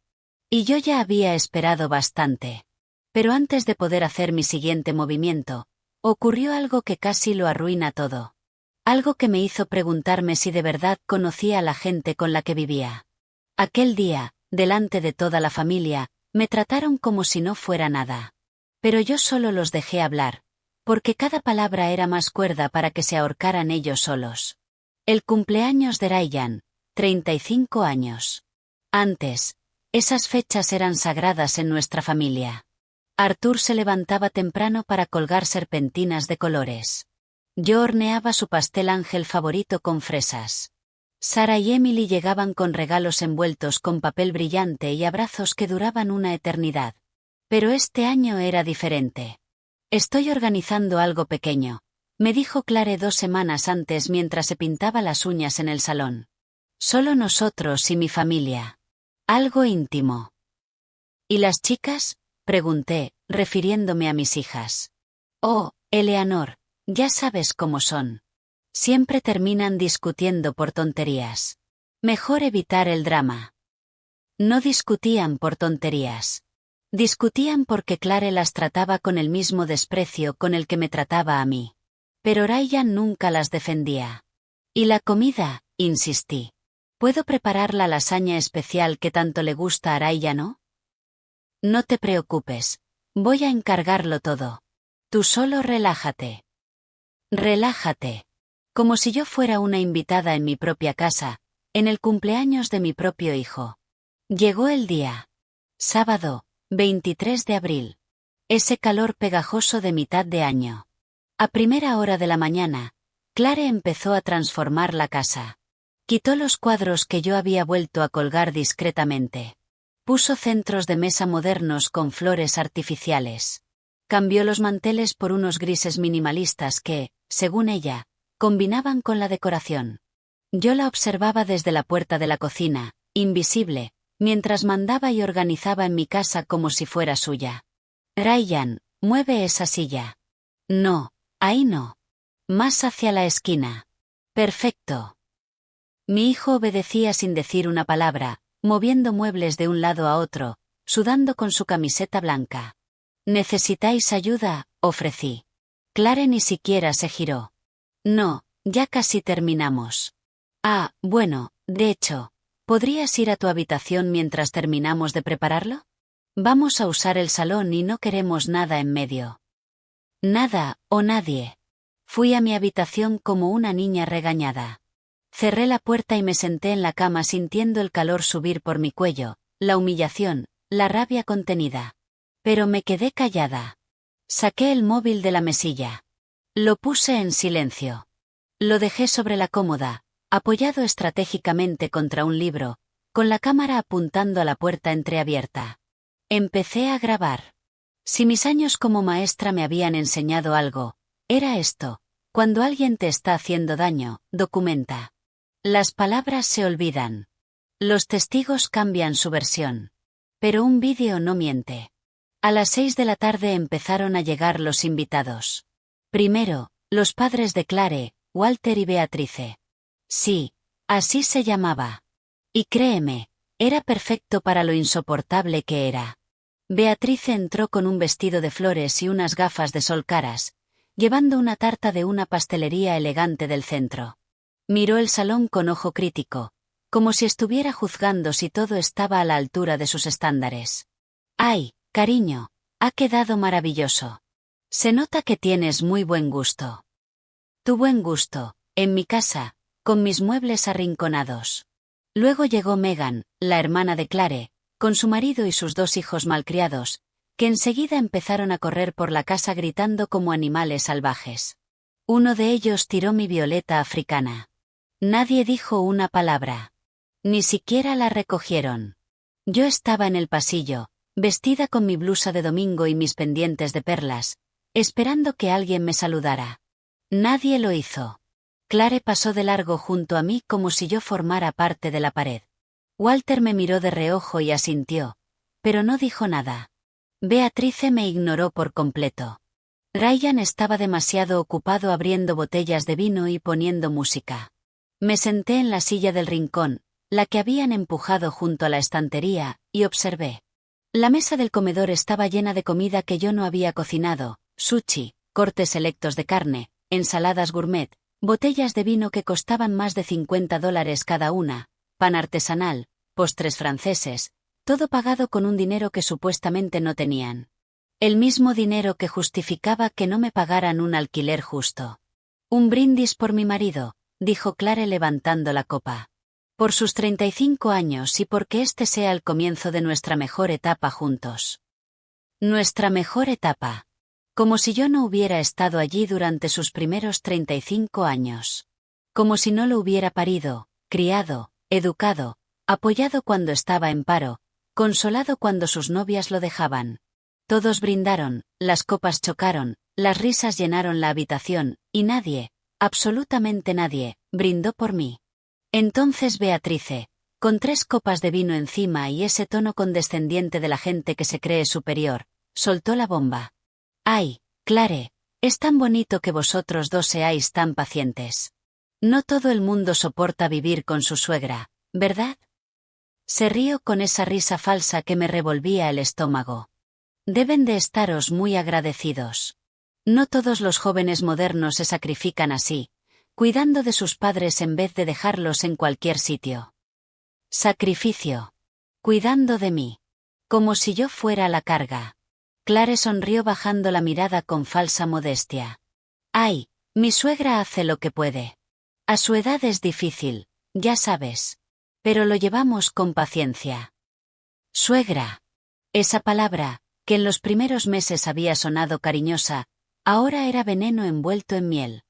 Y yo ya había esperado bastante. Pero antes de poder hacer mi siguiente movimiento, ocurrió algo que casi lo arruina todo. Algo que me hizo preguntarme si de verdad conocía a la gente con la que vivía. Aquel día, delante de toda la familia, me trataron como si no fuera nada. Pero yo solo los dejé hablar, porque cada palabra era más cuerda para que se ahorcaran ellos solos. El cumpleaños de Ryan, 35 años. Antes, esas fechas eran sagradas en nuestra familia. Arthur se levantaba temprano para colgar serpentinas de colores. Yo horneaba su pastel ángel favorito con fresas. Sarah y Emily llegaban con regalos envueltos con papel brillante y abrazos que duraban una eternidad. Pero este año era diferente. Estoy organizando algo pequeño, me dijo Clare 2 semanas antes mientras se pintaba las uñas en el salón. Solo nosotros y mi familia. Algo íntimo. ¿Y las chicas? Pregunté, refiriéndome a mis hijas. Oh, Eleanor, ya sabes cómo son. Siempre terminan discutiendo por tonterías. Mejor evitar el drama. No discutían por tonterías. Discutían porque Clare las trataba con el mismo desprecio con el que me trataba a mí. Pero Ryan nunca las defendía. ¿Y la comida? Insistí. ¿Puedo preparar la lasaña especial que tanto le gusta a Ryan, no? No te preocupes. Voy a encargarlo todo. Tú solo relájate. Relájate. Como si yo fuera una invitada en mi propia casa, en el cumpleaños de mi propio hijo. Llegó el día. Sábado, 23 de abril. Ese calor pegajoso de mitad de año. A primera hora de la mañana, Clare empezó a transformar la casa. Quitó los cuadros que yo había vuelto a colgar discretamente. Puso centros de mesa modernos con flores artificiales. Cambió los manteles por unos grises minimalistas que, según ella, combinaban con la decoración. Yo la observaba desde la puerta de la cocina, invisible, mientras mandaba y organizaba en mi casa como si fuera suya. Ryan, mueve esa silla. No, ahí no. Más hacia la esquina. Perfecto. Mi hijo obedecía sin decir una palabra, moviendo muebles de un lado a otro, sudando con su camiseta blanca. ¿Necesitáis ayuda? Ofrecí. Clare ni siquiera se giró. No, ya casi terminamos. Ah, bueno, de hecho, ¿podrías ir a tu habitación mientras terminamos de prepararlo? Vamos a usar el salón y no queremos nada en medio. Nada, o nadie. Fui a mi habitación como una niña regañada. Cerré la puerta y me senté en la cama sintiendo el calor subir por mi cuello, la humillación, la rabia contenida. Pero me quedé callada. Saqué el móvil de la mesilla. Lo puse en silencio. Lo dejé sobre la cómoda, apoyado estratégicamente contra un libro, con la cámara apuntando a la puerta entreabierta. Empecé a grabar. Si mis años como maestra me habían enseñado algo, era esto: cuando alguien te está haciendo daño, documenta. Las palabras se olvidan. Los testigos cambian su versión. Pero un vídeo no miente. A las 6 de la tarde empezaron a llegar los invitados. Primero, los padres de Clare, Walter y Beatrice. Sí, así se llamaba. Y créeme, era perfecto para lo insoportable que era. Beatrice entró con un vestido de flores y unas gafas de sol caras, llevando una tarta de una pastelería elegante del centro. Miró el salón con ojo crítico, como si estuviera juzgando si todo estaba a la altura de sus estándares. ¡Ay, cariño! Ha quedado maravilloso. Se nota que tienes muy buen gusto. Tu buen gusto, en mi casa, con mis muebles arrinconados. Luego llegó Megan, la hermana de Clare, con su marido y sus 2 hijos malcriados, que enseguida empezaron a correr por la casa gritando como animales salvajes. Uno de ellos tiró mi violeta africana. Nadie dijo una palabra. Ni siquiera la recogieron. Yo estaba en el pasillo, vestida con mi blusa de domingo y mis pendientes de perlas, esperando que alguien me saludara. Nadie lo hizo. Clare pasó de largo junto a mí como si yo formara parte de la pared. Walter me miró de reojo y asintió, pero no dijo nada. Beatrice me ignoró por completo. Ryan estaba demasiado ocupado abriendo botellas de vino y poniendo música. Me senté en la silla del rincón, la que habían empujado junto a la estantería, y observé. La mesa del comedor estaba llena de comida que yo no había cocinado, sushi, cortes selectos de carne, ensaladas gourmet, botellas de vino que costaban más de $50 cada una, pan artesanal, postres franceses, todo pagado con un dinero que supuestamente no tenían. El mismo dinero que justificaba que no me pagaran un alquiler justo. Un brindis por mi marido, dijo Clare levantando la copa. Por sus 35 años y porque este sea el comienzo de nuestra mejor etapa juntos. Nuestra mejor etapa. Como si yo no hubiera estado allí durante sus primeros 35 años. Como si no lo hubiera parido, criado, educado, apoyado cuando estaba en paro, consolado cuando sus novias lo dejaban. Todos brindaron, las copas chocaron, las risas llenaron la habitación, y nadie, absolutamente nadie, brindó por mí. Entonces Beatrice, con 3 copas de vino encima y ese tono condescendiente de la gente que se cree superior, soltó la bomba. «Ay, Clare, es tan bonito que vosotros dos seáis tan pacientes. No todo el mundo soporta vivir con su suegra, ¿verdad?» Se rió con esa risa falsa que me revolvía el estómago. Deben de estaros muy agradecidos. No todos los jóvenes modernos se sacrifican así, cuidando de sus padres en vez de dejarlos en cualquier sitio. Sacrificio. Cuidando de mí. Como si yo fuera la carga. Clare sonrió bajando la mirada con falsa modestia. Ay, mi suegra hace lo que puede. A su edad es difícil, ya sabes. Pero lo llevamos con paciencia. Suegra. Esa palabra, que en los primeros meses había sonado cariñosa, ahora era veneno envuelto en miel.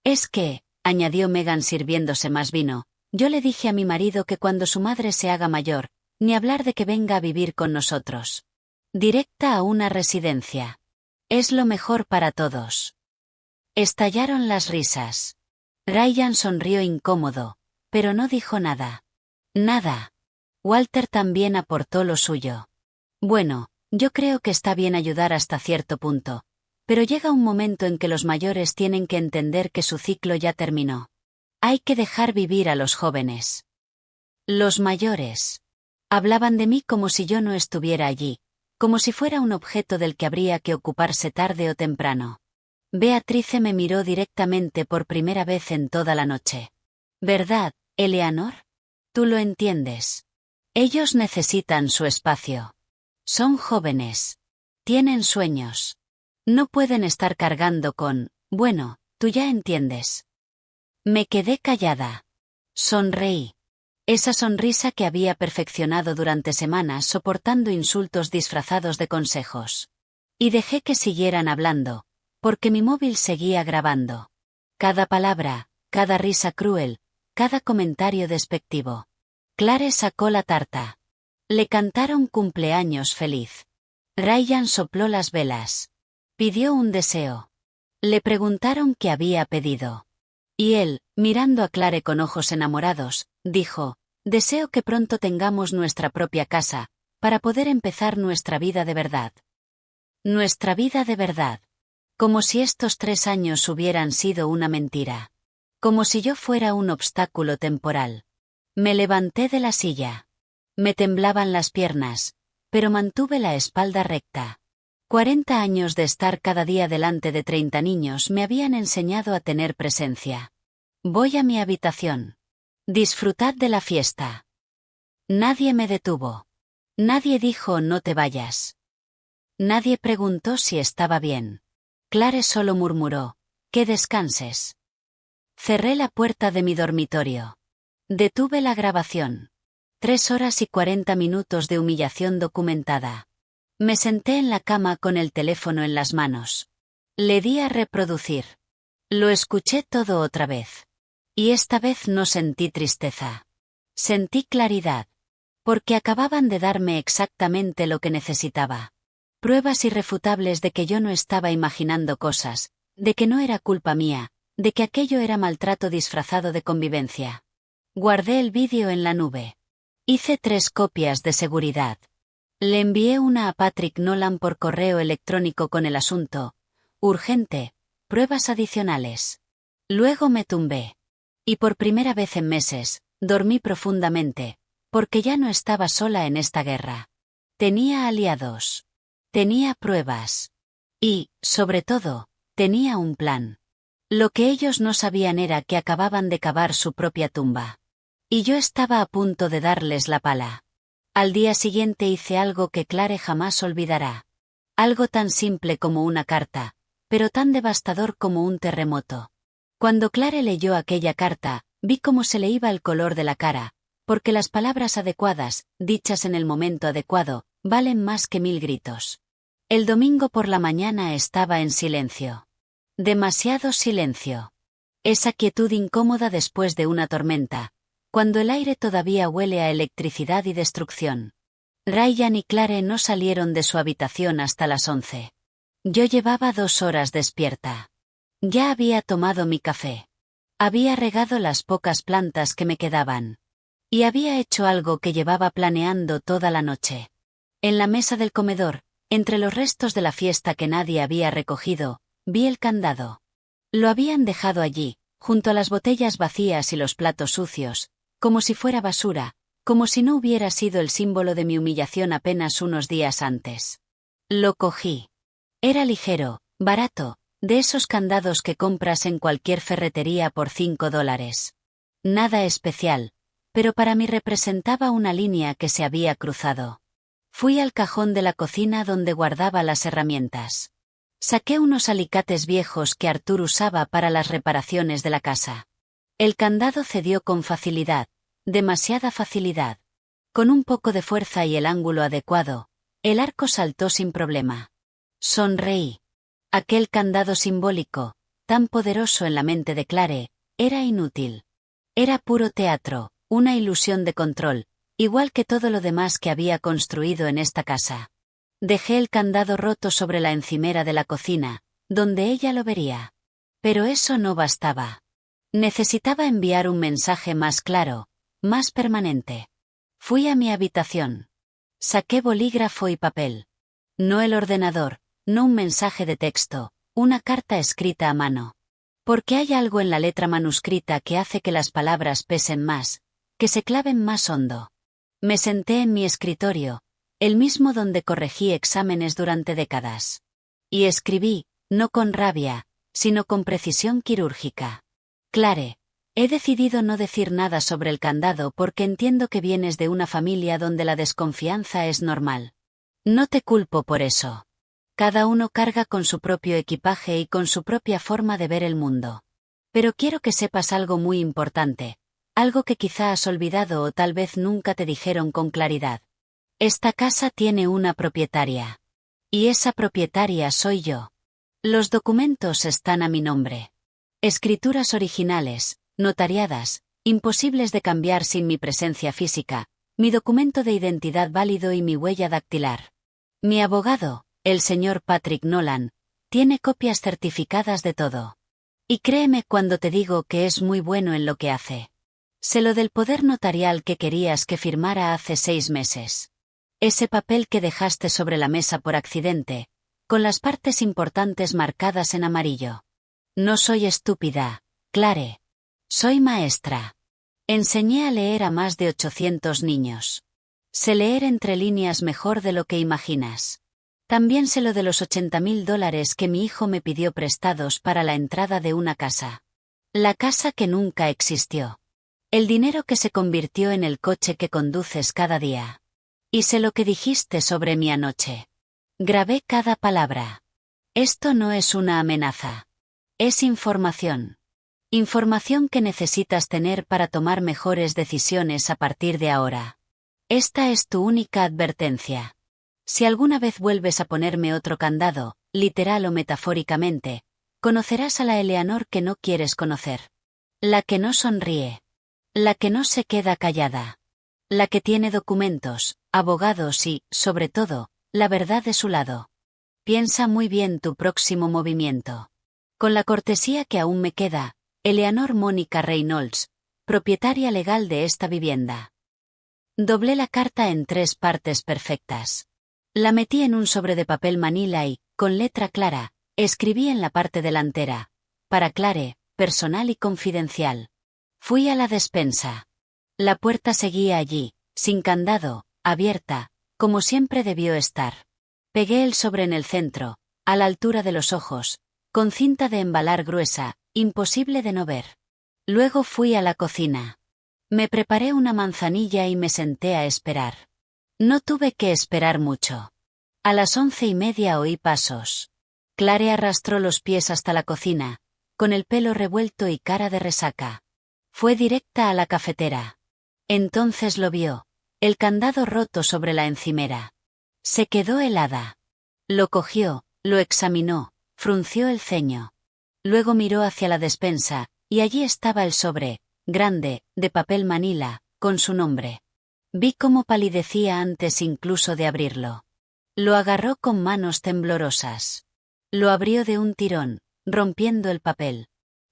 Es que, añadió Megan sirviéndose más vino, yo le dije a mi marido que cuando su madre se haga mayor, ni hablar de que venga a vivir con nosotros. Directa a una residencia. Es lo mejor para todos. Estallaron las risas. Ryan sonrió incómodo, pero no dijo nada. Nada. Walter también aportó lo suyo. Bueno, yo creo que está bien ayudar hasta cierto punto, pero llega un momento en que los mayores tienen que entender que su ciclo ya terminó. Hay que dejar vivir a los jóvenes. Los mayores. Hablaban de mí como si yo no estuviera allí, como si fuera un objeto del que habría que ocuparse tarde o temprano. Beatrice me miró directamente por primera vez en toda la noche. ¿Verdad, Eleanor? Tú lo entiendes. Ellos necesitan su espacio. Son jóvenes. Tienen sueños. No pueden estar cargando con, bueno, tú ya entiendes. Me quedé callada. Sonreí. Esa sonrisa que había perfeccionado durante semanas soportando insultos disfrazados de consejos. Y dejé que siguieran hablando, porque mi móvil seguía grabando. Cada palabra, cada risa cruel, cada comentario despectivo. Clare sacó la tarta. Le cantaron cumpleaños feliz. Ryan sopló las velas. Pidió un deseo. Le preguntaron qué había pedido. Y él, mirando a Clare con ojos enamorados, dijo, «Deseo que pronto tengamos nuestra propia casa, para poder empezar nuestra vida de verdad». Nuestra vida de verdad. Como si estos 3 años hubieran sido una mentira. Como si yo fuera un obstáculo temporal. Me levanté de la silla. Me temblaban las piernas, pero mantuve la espalda recta. 40 años de estar cada día delante de 30 niños me habían enseñado a tener presencia. Voy a mi habitación. Disfrutad de la fiesta. Nadie me detuvo. Nadie dijo no te vayas. Nadie preguntó si estaba bien. Clare solo murmuró, que descanses. Cerré la puerta de mi dormitorio. Detuve la grabación. 3 horas y 40 minutos de humillación documentada. Me senté en la cama con el teléfono en las manos. Le di a reproducir. Lo escuché todo otra vez. Y esta vez no sentí tristeza. Sentí claridad. Porque acababan de darme exactamente lo que necesitaba. Pruebas irrefutables de que yo no estaba imaginando cosas, de que no era culpa mía, de que aquello era maltrato disfrazado de convivencia. Guardé el vídeo en la nube. Hice 3 copias de seguridad. Le envié una a Patrick Nolan por correo electrónico con el asunto, urgente, pruebas adicionales. Luego me tumbé. Y por primera vez en meses, dormí profundamente, Porque ya no estaba sola en esta guerra. Tenía aliados. Tenía pruebas. Y, sobre todo, tenía un plan. Lo que ellos no sabían era que acababan de cavar su propia tumba. Y yo estaba a punto de darles la pala. Al día siguiente hice algo que Clare jamás olvidará. Algo tan simple como una carta, pero tan devastador como un terremoto. Cuando Clare leyó aquella carta, vi cómo se le iba el color de la cara, porque las palabras adecuadas, dichas en el momento adecuado, valen más que 1000 gritos. El domingo por la mañana estaba en silencio. Demasiado silencio. Esa quietud incómoda después de una tormenta, cuando el aire todavía huele a electricidad y destrucción. Ryan y Clare no salieron de su habitación hasta las 11. Yo llevaba 2 horas despierta. Ya había tomado mi café. Había regado las pocas plantas que me quedaban. Y había hecho algo que llevaba planeando toda la noche. En la mesa del comedor, entre los restos de la fiesta que nadie había recogido, vi el candado. Lo habían dejado allí, junto a las botellas vacías y los platos sucios, como si fuera basura, como si no hubiera sido el símbolo de mi humillación apenas unos días antes. Lo cogí. Era ligero, barato, de esos candados que compras en cualquier ferretería por $5. Nada especial, pero para mí representaba una línea que se había cruzado. Fui al cajón de la cocina donde guardaba las herramientas. Saqué unos alicates viejos que Arthur usaba para las reparaciones de la casa. El candado cedió con facilidad, demasiada facilidad. Con un poco de fuerza y el ángulo adecuado, el arco saltó sin problema. Sonreí. Aquel candado simbólico, tan poderoso en la mente de Clare, era inútil. Era puro teatro, una ilusión de control, igual que todo lo demás que había construido en esta casa. Dejé el candado roto sobre la encimera de la cocina, donde ella lo vería. Pero eso no bastaba. Necesitaba enviar un mensaje más claro, más permanente. Fui a mi habitación. Saqué bolígrafo y papel. No el ordenador, no un mensaje de texto, una carta escrita a mano. Porque hay algo en la letra manuscrita que hace que las palabras pesen más, que se claven más hondo. Me senté en mi escritorio, el mismo donde corregí exámenes durante décadas. Y escribí, no con rabia, sino con precisión quirúrgica. Clare, he decidido no decir nada sobre el candado porque entiendo que vienes de una familia donde la desconfianza es normal. No te culpo por eso. Cada uno carga con su propio equipaje y con su propia forma de ver el mundo. Pero quiero que sepas algo muy importante, algo que quizá has olvidado o tal vez nunca te dijeron con claridad. Esta casa tiene una propietaria. Y esa propietaria soy yo. Los documentos están a mi nombre. Escrituras originales, notariadas, imposibles de cambiar sin mi presencia física, mi documento de identidad válido y mi huella dactilar. Mi abogado, el señor Patrick Nolan, tiene copias certificadas de todo. Y créeme cuando te digo que es muy bueno en lo que hace. Sé lo del poder notarial que querías que firmara hace 6 meses. Ese papel que dejaste sobre la mesa por accidente, con las partes importantes marcadas en amarillo. No soy estúpida, Clare. Soy maestra. Enseñé a leer a más de 800 niños. Sé leer entre líneas mejor de lo que imaginas. También sé lo de los $80,000 que mi hijo me pidió prestados para la entrada de una casa. La casa que nunca existió. El dinero que se convirtió en el coche que conduces cada día. Y sé lo que dijiste sobre mí anoche. Grabé cada palabra. Esto no es una amenaza. Es información. Información que necesitas tener para tomar mejores decisiones a partir de ahora. Esta es tu única advertencia. Si alguna vez vuelves a ponerme otro candado, literal o metafóricamente, conocerás a la Eleanor que no quieres conocer. La que no sonríe. La que no se queda callada. La que tiene documentos, abogados y, sobre todo, la verdad de su lado. Piensa muy bien tu próximo movimiento. Con la cortesía que aún me queda, Eleanor Mónica Reynolds, propietaria legal de esta vivienda. Doblé la carta en 3 partes perfectas. La metí en un sobre de papel manila y, con letra clara, escribí en la parte delantera, para Clare, personal y confidencial. Fui a la despensa. La puerta seguía allí, Sin candado, abierta, como siempre debió estar. Pegué el sobre en el centro, a la altura de los ojos, con cinta de embalar gruesa, imposible de no ver. Luego fui a la cocina. Me preparé una manzanilla y me senté a esperar. No tuve que esperar mucho. A las 11:30 oí pasos. Clare arrastró los pies hasta la cocina, con el pelo revuelto y cara de resaca. Fue directa a la cafetera. Entonces lo vio, el candado roto sobre la encimera. Se quedó helada. Lo cogió, lo examinó, frunció el ceño. Luego miró hacia la despensa, y allí estaba el sobre, grande, de papel manila, con su nombre. Vi cómo palidecía antes incluso de abrirlo. Lo agarró con manos temblorosas. Lo abrió de un tirón, rompiendo el papel.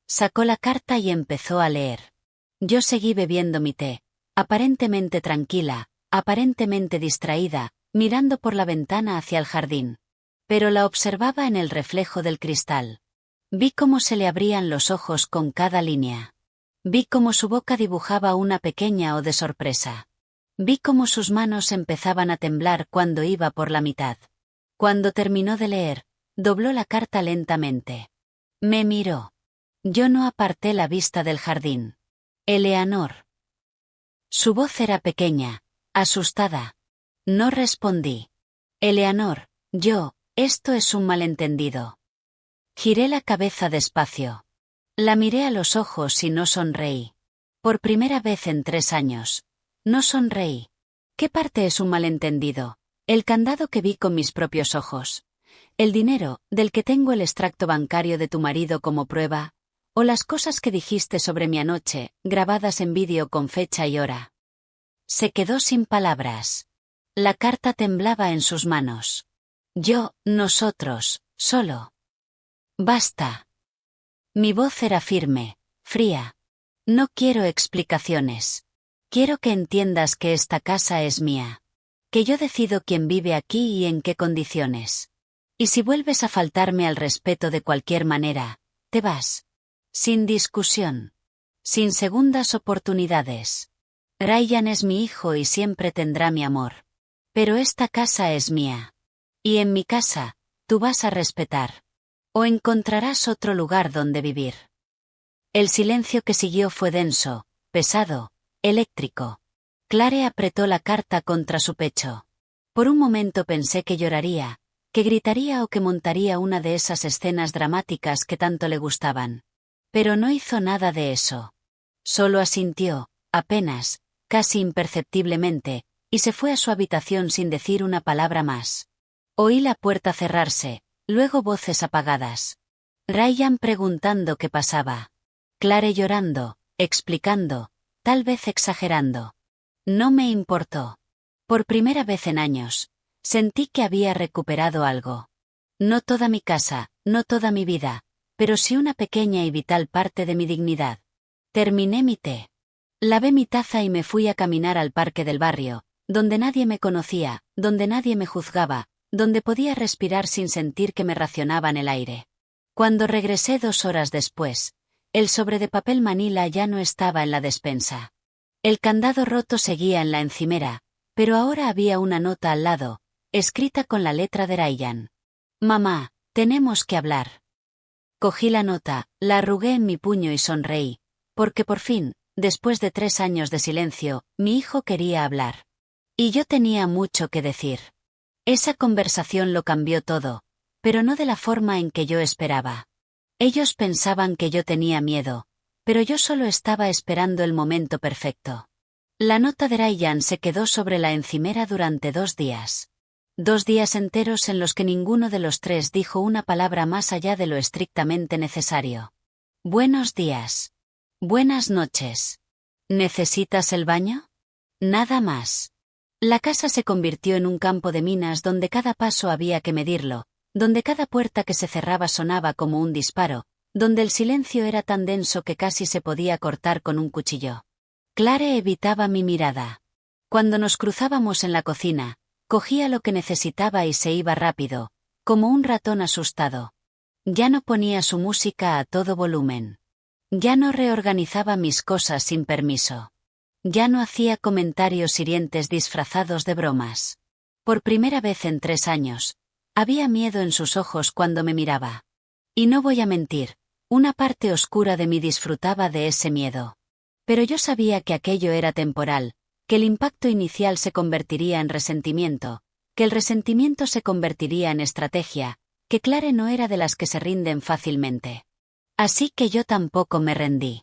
Sacó la carta y empezó a leer. Yo seguí bebiendo mi té, aparentemente tranquila, aparentemente distraída, mirando por la ventana hacia el jardín. Pero la observaba en el reflejo del cristal. Vi cómo se le abrían los ojos con cada línea. Vi cómo su boca dibujaba una pequeña O de sorpresa. Vi cómo sus manos empezaban a temblar cuando iba por la mitad. Cuando terminó de leer, dobló la carta lentamente. Me miró. Yo no aparté la vista del jardín. Eleanor. Su voz era pequeña, asustada. No respondí. Eleanor, esto es un malentendido. Giré la cabeza despacio. La miré a los ojos y no sonreí. Por primera vez en 3 años. No sonreí. ¿Qué parte es un malentendido? El candado que vi con mis propios ojos. El dinero, del que tengo el extracto bancario de tu marido como prueba. O las cosas que dijiste sobre mi anoche, grabadas en vídeo con fecha y hora. Se quedó sin palabras. La carta temblaba en sus manos. Nosotros, solo. Basta. Mi voz era firme, fría. No quiero explicaciones. Quiero que entiendas que esta casa es mía. Que yo decido quién vive aquí y en qué condiciones. Y si vuelves a faltarme al respeto de cualquier manera, te vas. Sin discusión. Sin segundas oportunidades. Ryan es mi hijo y siempre tendrá mi amor. Pero esta casa es mía. Y en mi casa, tú vas a respetar. O encontrarás otro lugar donde vivir. El silencio que siguió fue denso, pesado, eléctrico. Clare apretó la carta contra su pecho. Por un momento pensé que lloraría, que gritaría o que montaría una de esas escenas dramáticas que tanto le gustaban. Pero no hizo nada de eso. Solo asintió, apenas, casi imperceptiblemente, y se fue a su habitación sin decir una palabra más. Oí la puerta cerrarse, luego voces apagadas. Ryan preguntando qué pasaba. Clare llorando, explicando, tal vez exagerando. No me importó. Por primera vez en años, sentí que había recuperado algo. No toda mi casa, no toda mi vida, pero sí una pequeña y vital parte de mi dignidad. Terminé mi té. Lavé mi taza y me fui a caminar al parque del barrio, donde nadie me conocía, donde nadie me juzgaba, donde podía respirar sin sentir que me racionaban el aire. Cuando regresé 2 horas después, el sobre de papel manila ya no estaba en la despensa. El candado roto seguía en la encimera, pero ahora había una nota al lado, escrita con la letra de Ryan. Mamá, tenemos que hablar. Cogí la nota, la arrugué en mi puño y sonreí, porque por fin, después de 3 años de silencio, mi hijo quería hablar. Y yo tenía mucho que decir. Esa conversación lo cambió todo, pero no de la forma en que yo esperaba. Ellos pensaban que yo tenía miedo, pero yo solo estaba esperando el momento perfecto. La nota de Ryan se quedó sobre la encimera durante 2 días. 2 días enteros en los que ninguno de los 3 dijo una palabra más allá de lo estrictamente necesario. Buenos días. Buenas noches. ¿Necesitas el baño? Nada más. La casa se convirtió en un campo de minas donde cada paso había que medirlo, donde cada puerta que se cerraba sonaba como un disparo, donde el silencio era tan denso que casi se podía cortar con un cuchillo. Clare evitaba mi mirada. Cuando nos cruzábamos en la cocina, cogía lo que necesitaba y se iba rápido, como un ratón asustado. Ya no ponía su música a todo volumen. Ya no reorganizaba mis cosas sin permiso. Ya no hacía comentarios hirientes disfrazados de bromas. Por primera vez en 3 años, había miedo en sus ojos cuando me miraba. Y no voy a mentir, una parte oscura de mí disfrutaba de ese miedo. Pero yo sabía que aquello era temporal, que el impacto inicial se convertiría en resentimiento, que el resentimiento se convertiría en estrategia, que Clare no era de las que se rinden fácilmente. Así que yo tampoco me rendí.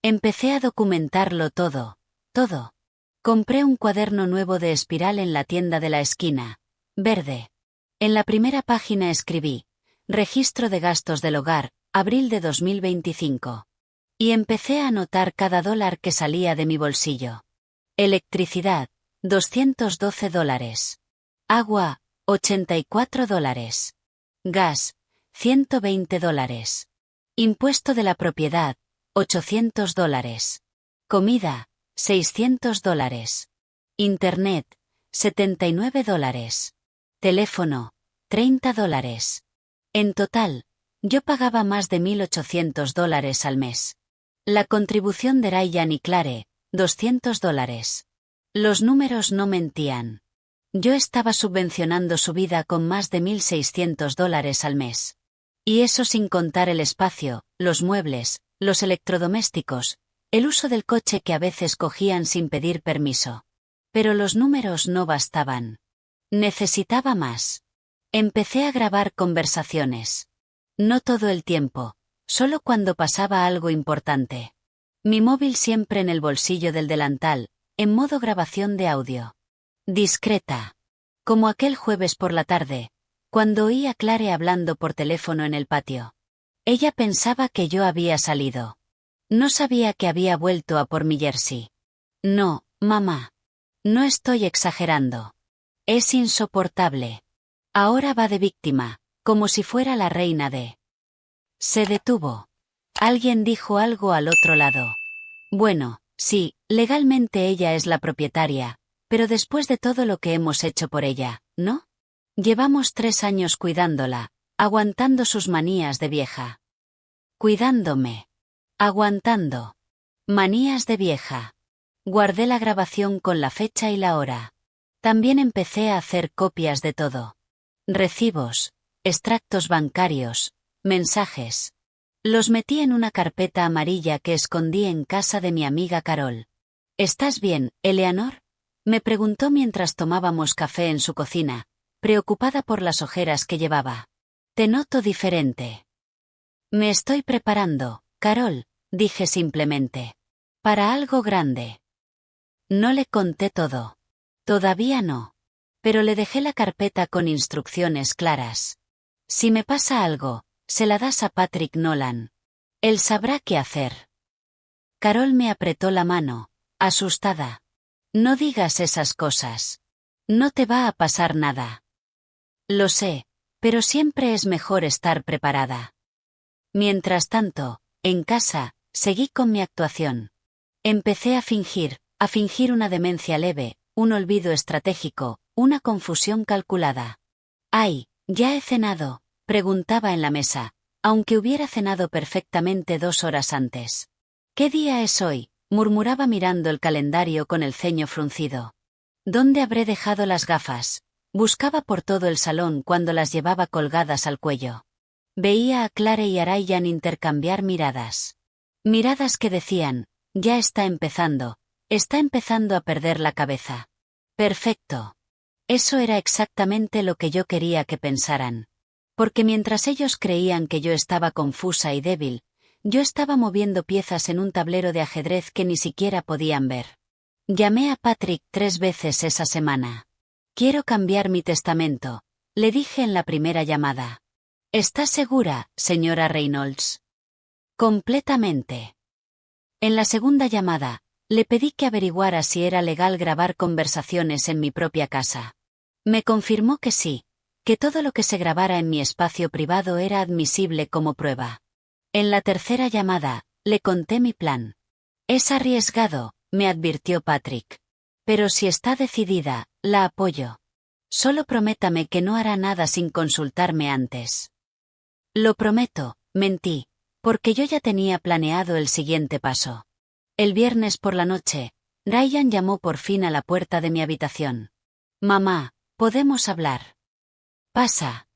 Empecé a documentarlo todo. Todo. Compré un cuaderno nuevo de espiral en la tienda de la esquina, verde. En la primera página escribí, Registro de gastos del hogar, abril de 2025. Y empecé a anotar cada dólar que salía de mi bolsillo. Electricidad, $212. Agua, $84. Gas, $120. Impuesto de la propiedad, $800. Comida, $600. Internet, $79. Teléfono, $30. En total, yo pagaba más de $1.800 al mes. La contribución de Ryan y Clare, $200. Los números no mentían. Yo estaba subvencionando su vida con más de $1.600 al mes. Y eso sin contar el espacio, los muebles, los electrodomésticos, el uso del coche que a veces cogían sin pedir permiso. Pero los números no bastaban. Necesitaba más. Empecé a grabar conversaciones. No todo el tiempo, solo cuando pasaba algo importante. Mi móvil siempre en el bolsillo del delantal, en modo grabación de audio. Discreta. Como aquel jueves por la tarde, cuando oí a Clare hablando por teléfono en el patio. Ella pensaba que yo había salido. No sabía que había vuelto a por mi jersey. No, mamá. No estoy exagerando. Es insoportable. Ahora va de víctima, como si fuera la reina de... Se detuvo. Alguien dijo algo al otro lado. Bueno, sí, legalmente ella es la propietaria, pero después de todo lo que hemos hecho por ella, ¿no? Llevamos 3 años cuidándola, aguantando sus manías de vieja. Cuidándome. Aguantando. Manías de vieja. Guardé la grabación con la fecha y la hora. También empecé a hacer copias de todo. Recibos, extractos bancarios, mensajes. Los metí en una carpeta amarilla que escondí en casa de mi amiga Carol. ¿Estás bien, Eleanor? Me preguntó mientras tomábamos café en su cocina, preocupada por las ojeras que llevaba. Te noto diferente. Me estoy preparando, Carol, dije simplemente. Para algo grande. No le conté todo. Todavía no. Pero le dejé la carpeta con instrucciones claras. Si me pasa algo, se la das a Patrick Nolan. Él sabrá qué hacer. Carol me apretó la mano, asustada. No digas esas cosas. No te va a pasar nada. Lo sé, pero siempre es mejor estar preparada. Mientras tanto, en casa, seguí con mi actuación. Empecé a fingir una demencia leve, un olvido estratégico, una confusión calculada. ¡Ay, ya he cenado!, preguntaba en la mesa, aunque hubiera cenado perfectamente 2 horas antes. ¿Qué día es hoy?, murmuraba mirando el calendario con el ceño fruncido. ¿Dónde habré dejado las gafas? Buscaba por todo el salón cuando las llevaba colgadas al cuello. Veía a Clare y a Ryan intercambiar miradas. Miradas que decían, ya está empezando a perder la cabeza. Perfecto. Eso era exactamente lo que yo quería que pensaran. Porque mientras ellos creían que yo estaba confusa y débil, yo estaba moviendo piezas en un tablero de ajedrez que ni siquiera podían ver. Llamé a Patrick 3 veces esa semana. Quiero cambiar mi testamento, le dije en la primera llamada. ¿Está segura, señora Reynolds? Completamente. En la segunda llamada, le pedí que averiguara si era legal grabar conversaciones en mi propia casa. Me confirmó que sí, que todo lo que se grabara en mi espacio privado era admisible como prueba. En la tercera llamada, le conté mi plan. Es arriesgado, me advirtió Patrick. Pero si está decidida, la apoyo. Solo prométame que no hará nada sin consultarme antes. Lo prometo, mentí, porque yo ya tenía planeado el siguiente paso. El viernes por la noche, Ryan llamó por fin a la puerta de mi habitación. Mamá, ¿podemos hablar? Pasa.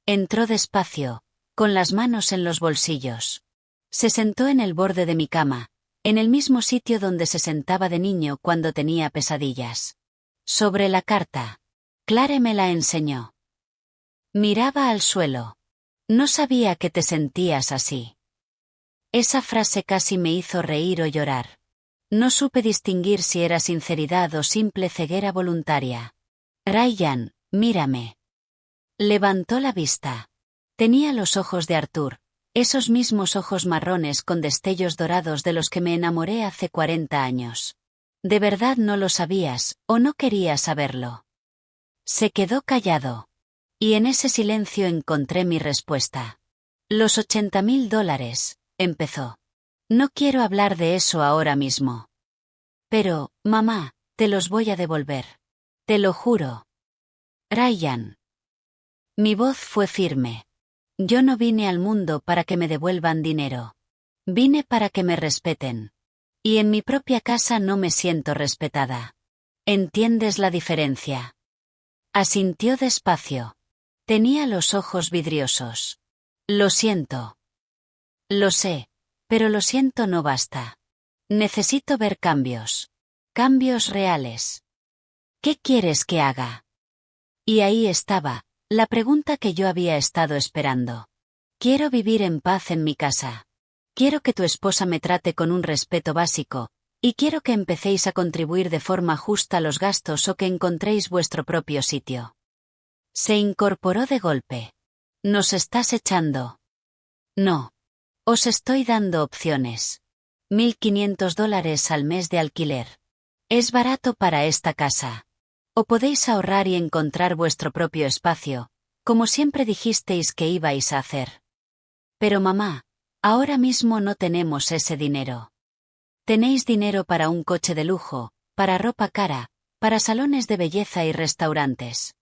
Entró despacio, con las manos en los bolsillos. Se sentó en el borde de mi cama, en el mismo sitio donde se sentaba de niño cuando tenía pesadillas. Sobre la carta. Clare me la enseñó. Miraba al suelo. No sabía que te sentías así. Esa frase casi me hizo reír o llorar. No supe distinguir si era sinceridad o simple ceguera voluntaria. Ryan, mírame. Levantó la vista. Tenía los ojos de Arthur, esos mismos ojos marrones con destellos dorados de los que me enamoré hace 40 años. ¿De verdad no lo sabías, o no querías saberlo? Se quedó callado. Y en ese silencio encontré mi respuesta. Los $80.000, empezó. No quiero hablar de eso ahora mismo. Pero, mamá, te los voy a devolver. Te lo juro. Ryan. Mi voz fue firme. Yo no vine al mundo para que me devuelvan dinero. Vine para que me respeten. Y en mi propia casa no me siento respetada. ¿Entiendes la diferencia? Asintió despacio. Tenía los ojos vidriosos. Lo siento. Lo sé, pero lo siento no basta. Necesito ver cambios. Cambios reales. ¿Qué quieres que haga? Y ahí estaba, la pregunta que yo había estado esperando. Quiero vivir en paz en mi casa. Quiero que tu esposa me trate con un respeto básico, y quiero que empecéis a contribuir de forma justa a los gastos o que encontréis vuestro propio sitio. Se incorporó de golpe. ¿Nos estás echando? No. Os estoy dando opciones. $1.500 al mes de alquiler. Es barato para esta casa. O podéis ahorrar y encontrar vuestro propio espacio, como siempre dijisteis que ibais a hacer. Pero mamá, ahora mismo no tenemos ese dinero. Tenéis dinero para un coche de lujo, para ropa cara, para salones de belleza y restaurantes.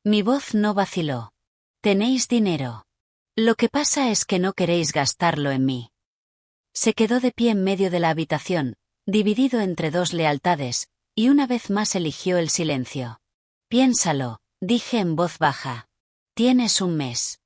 Mi voz no vaciló. Tenéis dinero. Lo que pasa es que no queréis gastarlo en mí. Se quedó de pie en medio de la habitación, dividido entre dos lealtades, y una vez más eligió el silencio. Piénsalo, dije en voz baja. Tienes un mes.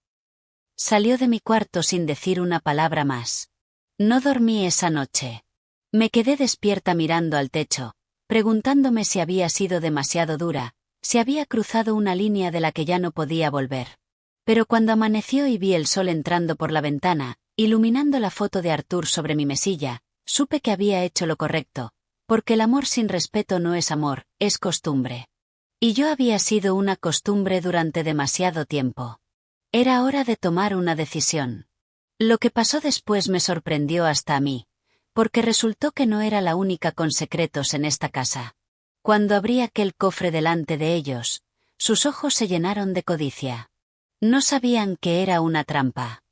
Salió de mi cuarto sin decir una palabra más. No dormí esa noche. Me quedé despierta mirando al techo, preguntándome si había sido demasiado dura, si había cruzado una línea de la que ya no podía volver. Pero cuando amaneció y vi el sol entrando por la ventana, iluminando la foto de Arthur sobre mi mesilla, supe que había hecho lo correcto, porque el amor sin respeto no es amor, es costumbre. Y yo había sido una costumbre durante demasiado tiempo. Era hora de tomar una decisión. Lo que pasó después me sorprendió hasta a mí, porque resultó que no era la única con secretos en esta casa. Cuando abrí aquel cofre delante de ellos, sus ojos se llenaron de codicia. No sabían que era una trampa.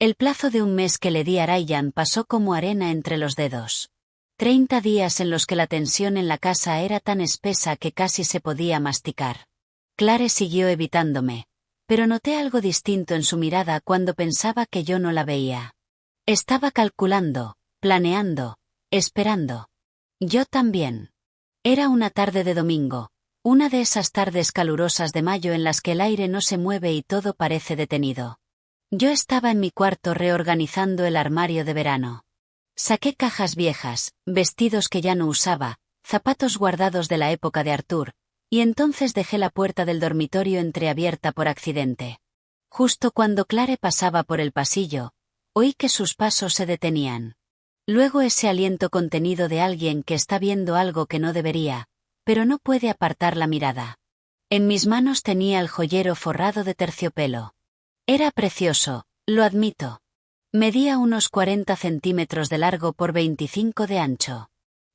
El plazo de un mes que le di a Ryan pasó como arena entre los dedos. 30 días en los que la tensión en la casa era tan espesa que casi se podía masticar. Clare siguió evitándome, pero noté algo distinto en su mirada cuando pensaba que yo no la veía. Estaba calculando, planeando, esperando. Yo también. Era una tarde de domingo, una de esas tardes calurosas de mayo en las que el aire no se mueve y todo parece detenido. Yo estaba en mi cuarto reorganizando el armario de verano. Saqué cajas viejas, vestidos que ya no usaba, zapatos guardados de la época de Arthur, y entonces dejé la puerta del dormitorio entreabierta por accidente. Justo cuando Clare pasaba por el pasillo, oí que sus pasos se detenían. Luego ese aliento contenido de alguien que está viendo algo que no debería, pero no puede apartar la mirada. En mis manos tenía el joyero forrado de terciopelo. Era precioso, lo admito. Medía unos 40 centímetros de largo por 25 de ancho.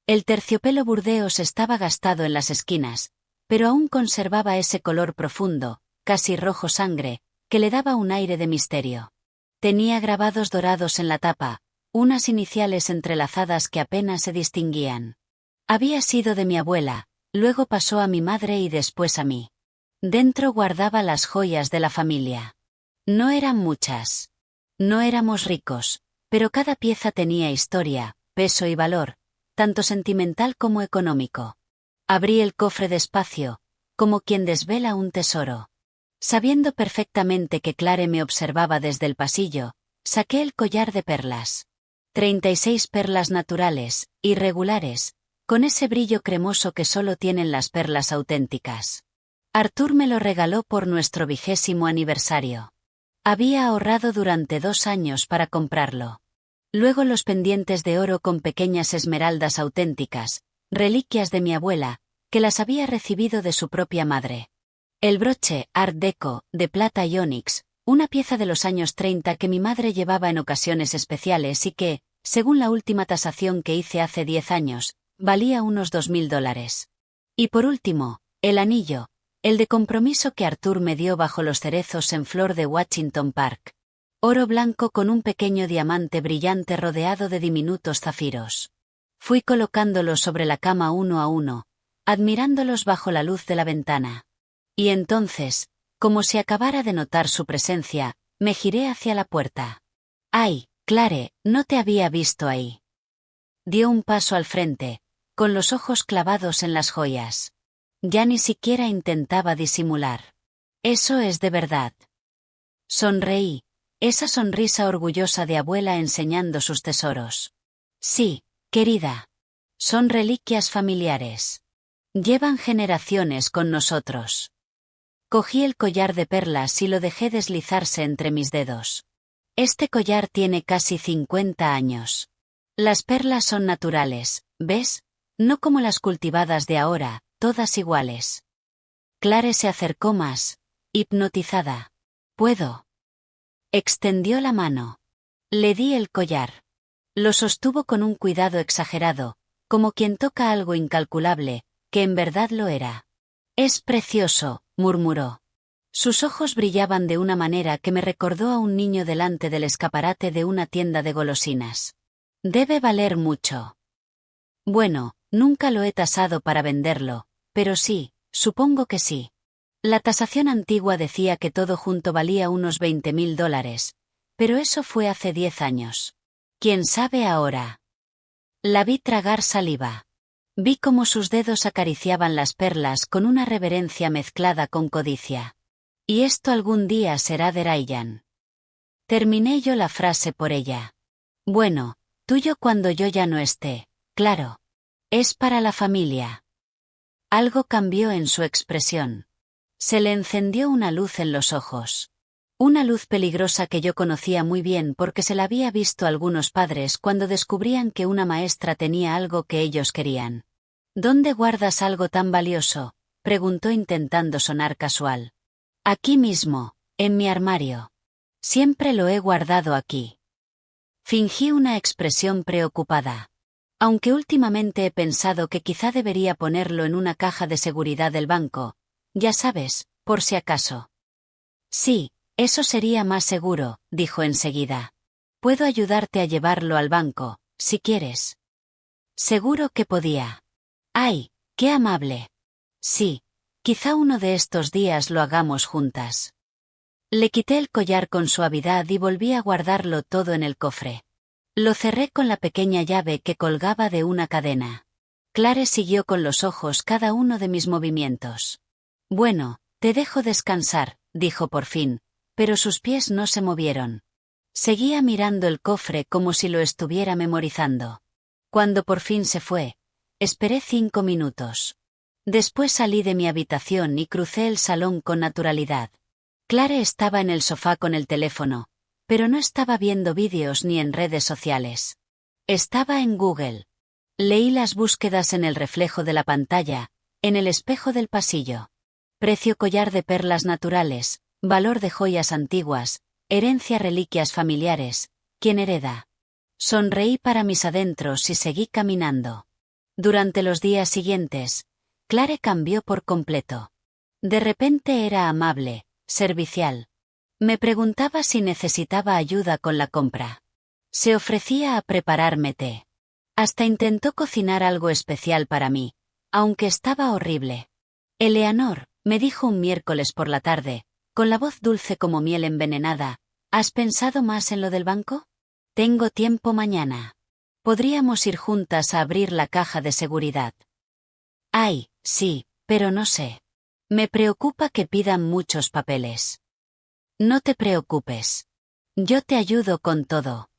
El terciopelo burdeos estaba gastado en las esquinas, pero aún conservaba ese color profundo, casi rojo sangre, que le daba un aire de misterio. Tenía grabados dorados en la tapa, unas iniciales entrelazadas que apenas se distinguían. Había sido de mi abuela, luego pasó a mi madre y después a mí. Dentro guardaba las joyas de la familia. No eran muchas. No éramos ricos, pero cada pieza tenía historia, peso y valor, tanto sentimental como económico. Abrí el cofre despacio, como quien desvela un tesoro. Sabiendo perfectamente que Clare me observaba desde el pasillo, saqué el collar de perlas. 36 perlas naturales, irregulares, con ese brillo cremoso que solo tienen las perlas auténticas. Arthur me lo regaló por nuestro 20º aniversario. Había ahorrado durante 2 años para comprarlo. Luego los pendientes de oro con pequeñas esmeraldas auténticas, reliquias de mi abuela, que las había recibido de su propia madre. El broche, Art Deco, de plata y ónix, una pieza de los años 30 que mi madre llevaba en ocasiones especiales y que, según la última tasación que hice hace 10 años, valía unos $2000. Y por último, el anillo, el de compromiso que Arthur me dio bajo los cerezos en flor de Washington Park. Oro blanco con un pequeño diamante brillante rodeado de diminutos zafiros. Fui colocándolos sobre la cama uno a uno, admirándolos bajo la luz de la ventana. Y entonces, como si acabara de notar su presencia, me giré hacia la puerta. «¡Ay, Clare, no te había visto ahí!». Dio un paso al frente, con los ojos clavados en las joyas. Ya ni siquiera intentaba disimular. «Eso es de verdad». Sonreí, esa sonrisa orgullosa de abuela enseñando sus tesoros. «Sí, querida. Son reliquias familiares. Llevan generaciones con nosotros». Cogí el collar de perlas y lo dejé deslizarse entre mis dedos. Este collar tiene casi 50 años. Las perlas son naturales, ¿ves? No como las cultivadas de ahora, todas iguales. Clare se acercó más, hipnotizada. «¿Puedo?». Extendió la mano. Le di el collar. Lo sostuvo con un cuidado exagerado, como quien toca algo incalculable, que en verdad lo era. «Es precioso», murmuró. Sus ojos brillaban de una manera que me recordó a un niño delante del escaparate de una tienda de golosinas. «Debe valer mucho». «Bueno, nunca lo he tasado para venderlo, pero sí, supongo que sí». La tasación antigua decía que todo junto valía unos $20.000, pero eso fue hace 10 años. ¿Quién sabe ahora? La vi tragar saliva. Vi cómo sus dedos acariciaban las perlas con una reverencia mezclada con codicia. «Y esto algún día será de Ryan». Terminé yo la frase por ella. «Bueno, tuyo cuando yo ya no esté, claro. Es para la familia». Algo cambió en su expresión. Se le encendió una luz en los ojos. Una luz peligrosa que yo conocía muy bien porque se la había visto a algunos padres cuando descubrían que una maestra tenía algo que ellos querían. «¿Dónde guardas algo tan valioso?», preguntó intentando sonar casual. «Aquí mismo, en mi armario. Siempre lo he guardado aquí». Fingí una expresión preocupada. Aunque últimamente he pensado que quizá debería ponerlo en una caja de seguridad del banco, ya sabes, por si acaso. «Sí, eso sería más seguro», dijo enseguida. «Puedo ayudarte a llevarlo al banco, si quieres». Seguro que podía. «Ay, qué amable». «Sí, quizá uno de estos días lo hagamos juntas». Le quité el collar con suavidad y volví a guardarlo todo en el cofre. Lo cerré con la pequeña llave que colgaba de una cadena. Clare siguió con los ojos cada uno de mis movimientos. «Bueno, te dejo descansar», dijo por fin, pero sus pies no se movieron. Seguía mirando el cofre como si lo estuviera memorizando. Cuando por fin se fue, esperé 5 minutos. Después salí de mi habitación y crucé el salón con naturalidad. Clare estaba en el sofá con el teléfono, pero no estaba viendo vídeos ni en redes sociales. Estaba en Google. Leí las búsquedas en el reflejo de la pantalla, en el espejo del pasillo. Precio collar de perlas naturales, valor de joyas antiguas, herencia reliquias familiares, ¿quién hereda? Sonreí para mis adentros y seguí caminando. Durante los días siguientes, Clare cambió por completo. De repente era amable, servicial. Me preguntaba si necesitaba ayuda con la compra. Se ofrecía a prepararme té. Hasta intentó cocinar algo especial para mí, aunque estaba horrible. «Eleanor», me dijo un miércoles por la tarde, con la voz dulce como miel envenenada, «¿has pensado más en lo del banco? Tengo tiempo mañana». Podríamos ir juntas a abrir la caja de seguridad. Ay, sí, pero no sé. Me preocupa que pidan muchos papeles. No te preocupes. Yo te ayudo con todo.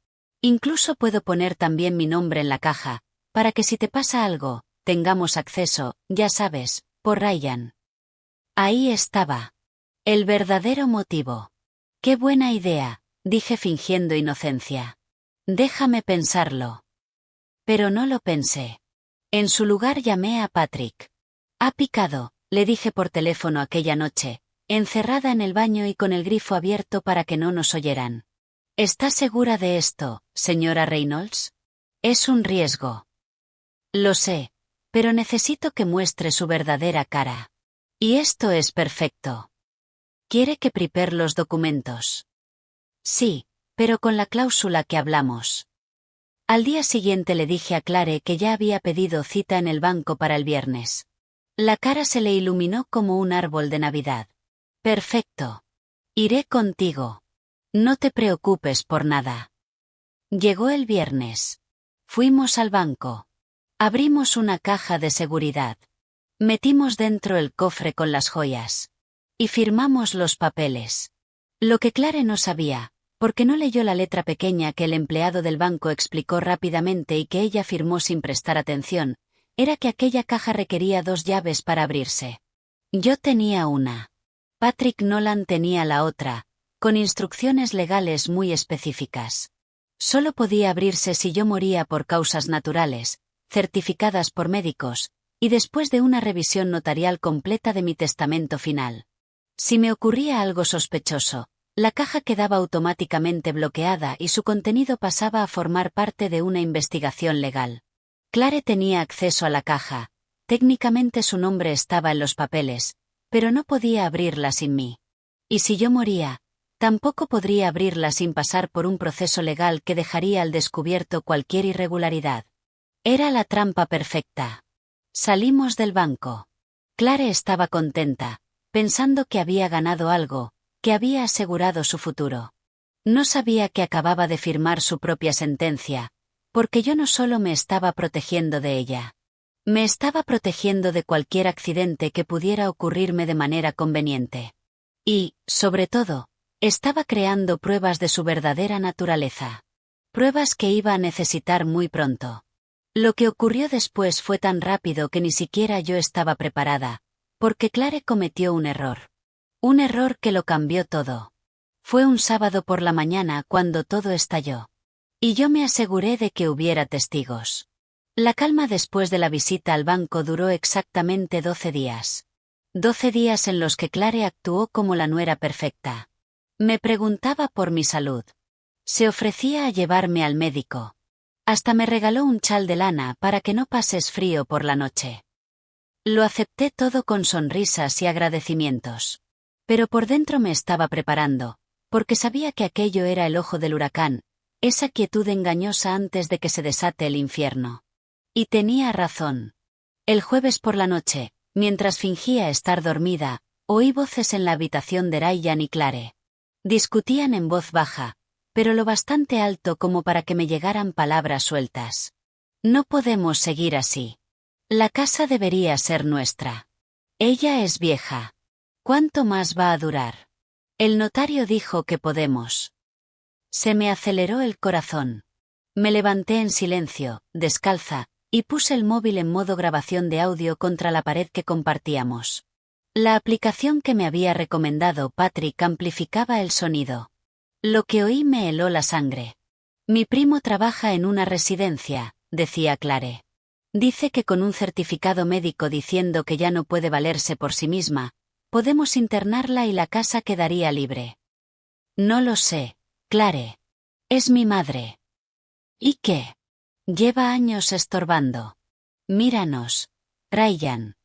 Incluso puedo poner también mi nombre en la caja, para que si te pasa algo, tengamos acceso, ya sabes, por Ryan. Ahí estaba. El verdadero motivo. Qué buena idea, dije fingiendo inocencia. Déjame pensarlo. Pero no lo pensé. En su lugar llamé a Patrick. Ha picado, le dije por teléfono aquella noche, encerrada en el baño y con el grifo abierto para que no nos oyeran. ¿Está segura de esto, señora Reynolds? Es un riesgo. Lo sé, pero necesito que muestre su verdadera cara. Y esto es perfecto. ¿Quiere que prepare los documentos? Sí, pero con la cláusula que hablamos. Al día siguiente le dije a Clare que ya había pedido cita en el banco para el viernes. La cara se le iluminó como un árbol de Navidad. Perfecto. Iré contigo. No te preocupes por nada. Llegó el viernes. Fuimos al banco. Abrimos una caja de seguridad. Metimos dentro el cofre con las joyas. Y firmamos los papeles. Lo que Clare no sabía, porque no leyó la letra pequeña que el empleado del banco explicó rápidamente y que ella firmó sin prestar atención, era que aquella caja requería 2 llaves para abrirse. Yo tenía una. Patrick Nolan tenía la otra, con instrucciones legales muy específicas. Solo podía abrirse si yo moría por causas naturales, certificadas por médicos, y después de una revisión notarial completa de mi testamento final. Si me ocurría algo sospechoso, la caja quedaba automáticamente bloqueada y su contenido pasaba a formar parte de una investigación legal. Clare tenía acceso a la caja, técnicamente su nombre estaba en los papeles, pero no podía abrirla sin mí. Y si yo moría, tampoco podría abrirla sin pasar por un proceso legal que dejaría al descubierto cualquier irregularidad. Era la trampa perfecta. Salimos del banco. Clare estaba contenta, pensando que había ganado algo, que había asegurado su futuro. No sabía que acababa de firmar su propia sentencia, porque yo no solo me estaba protegiendo de ella. Me estaba protegiendo de cualquier accidente que pudiera ocurrirme de manera conveniente. Y, sobre todo, estaba creando pruebas de su verdadera naturaleza. Pruebas que iba a necesitar muy pronto. Lo que ocurrió después fue tan rápido que ni siquiera yo estaba preparada, porque Clare cometió un error. Un error que lo cambió todo. Fue un sábado por la mañana cuando todo estalló. Y yo me aseguré de que hubiera testigos. La calma después de la visita al banco duró exactamente 12 días. 12 días en los que Clare actuó como la nuera perfecta. Me preguntaba por mi salud. Se ofrecía a llevarme al médico. Hasta me regaló un chal de lana para que no pases frío por la noche. Lo acepté todo con sonrisas y agradecimientos. Pero por dentro me estaba preparando, porque sabía que aquello era el ojo del huracán, esa quietud engañosa antes de que se desate el infierno. Y tenía razón. El jueves por la noche, mientras fingía estar dormida, oí voces en la habitación de Ryan y Clare. Discutían en voz baja, pero lo bastante alto como para que me llegaran palabras sueltas. No podemos seguir así. La casa debería ser nuestra. Ella es vieja. ¿Cuánto más va a durar? El notario dijo que podemos. Se me aceleró el corazón. Me levanté en silencio, descalza, y puse el móvil en modo grabación de audio contra la pared que compartíamos. La aplicación que me había recomendado Patrick amplificaba el sonido. Lo que oí me heló la sangre. Mi primo trabaja en una residencia, decía Clare. Dice que con un certificado médico diciendo que ya no puede valerse por sí misma, podemos internarla y la casa quedaría libre. No lo sé, Clare. Es mi madre. ¿Y qué? Lleva años estorbando. Míranos, Ryan.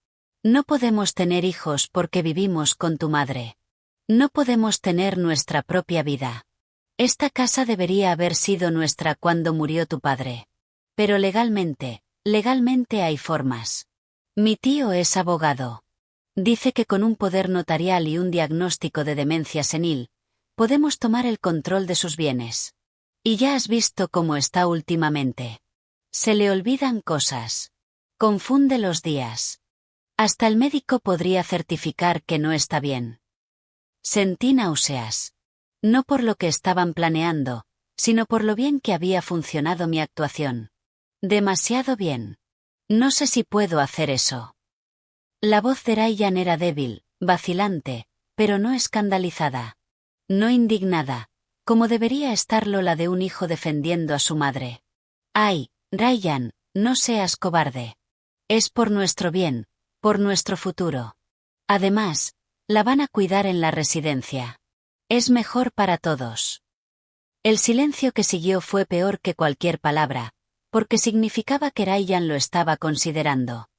No podemos tener hijos porque vivimos con tu madre. No podemos tener nuestra propia vida. Esta casa debería haber sido nuestra cuando murió tu padre. Pero legalmente hay formas. Mi tío es abogado. Dice que con un poder notarial y un diagnóstico de demencia senil, podemos tomar el control de sus bienes. Y ya has visto cómo está últimamente. Se le olvidan cosas. Confunde los días. Hasta el médico podría certificar que no está bien. Sentí náuseas. No por lo que estaban planeando, sino por lo bien que había funcionado mi actuación. Demasiado bien. No sé si puedo hacer eso. La voz de Ryan era débil, vacilante, pero no escandalizada. No indignada, como debería estarlo la de un hijo defendiendo a su madre. Ay, Ryan, no seas cobarde. Es por nuestro bien, por nuestro futuro. Además, la van a cuidar en la residencia. Es mejor para todos. El silencio que siguió fue peor que cualquier palabra, porque significaba que Ryan lo estaba considerando.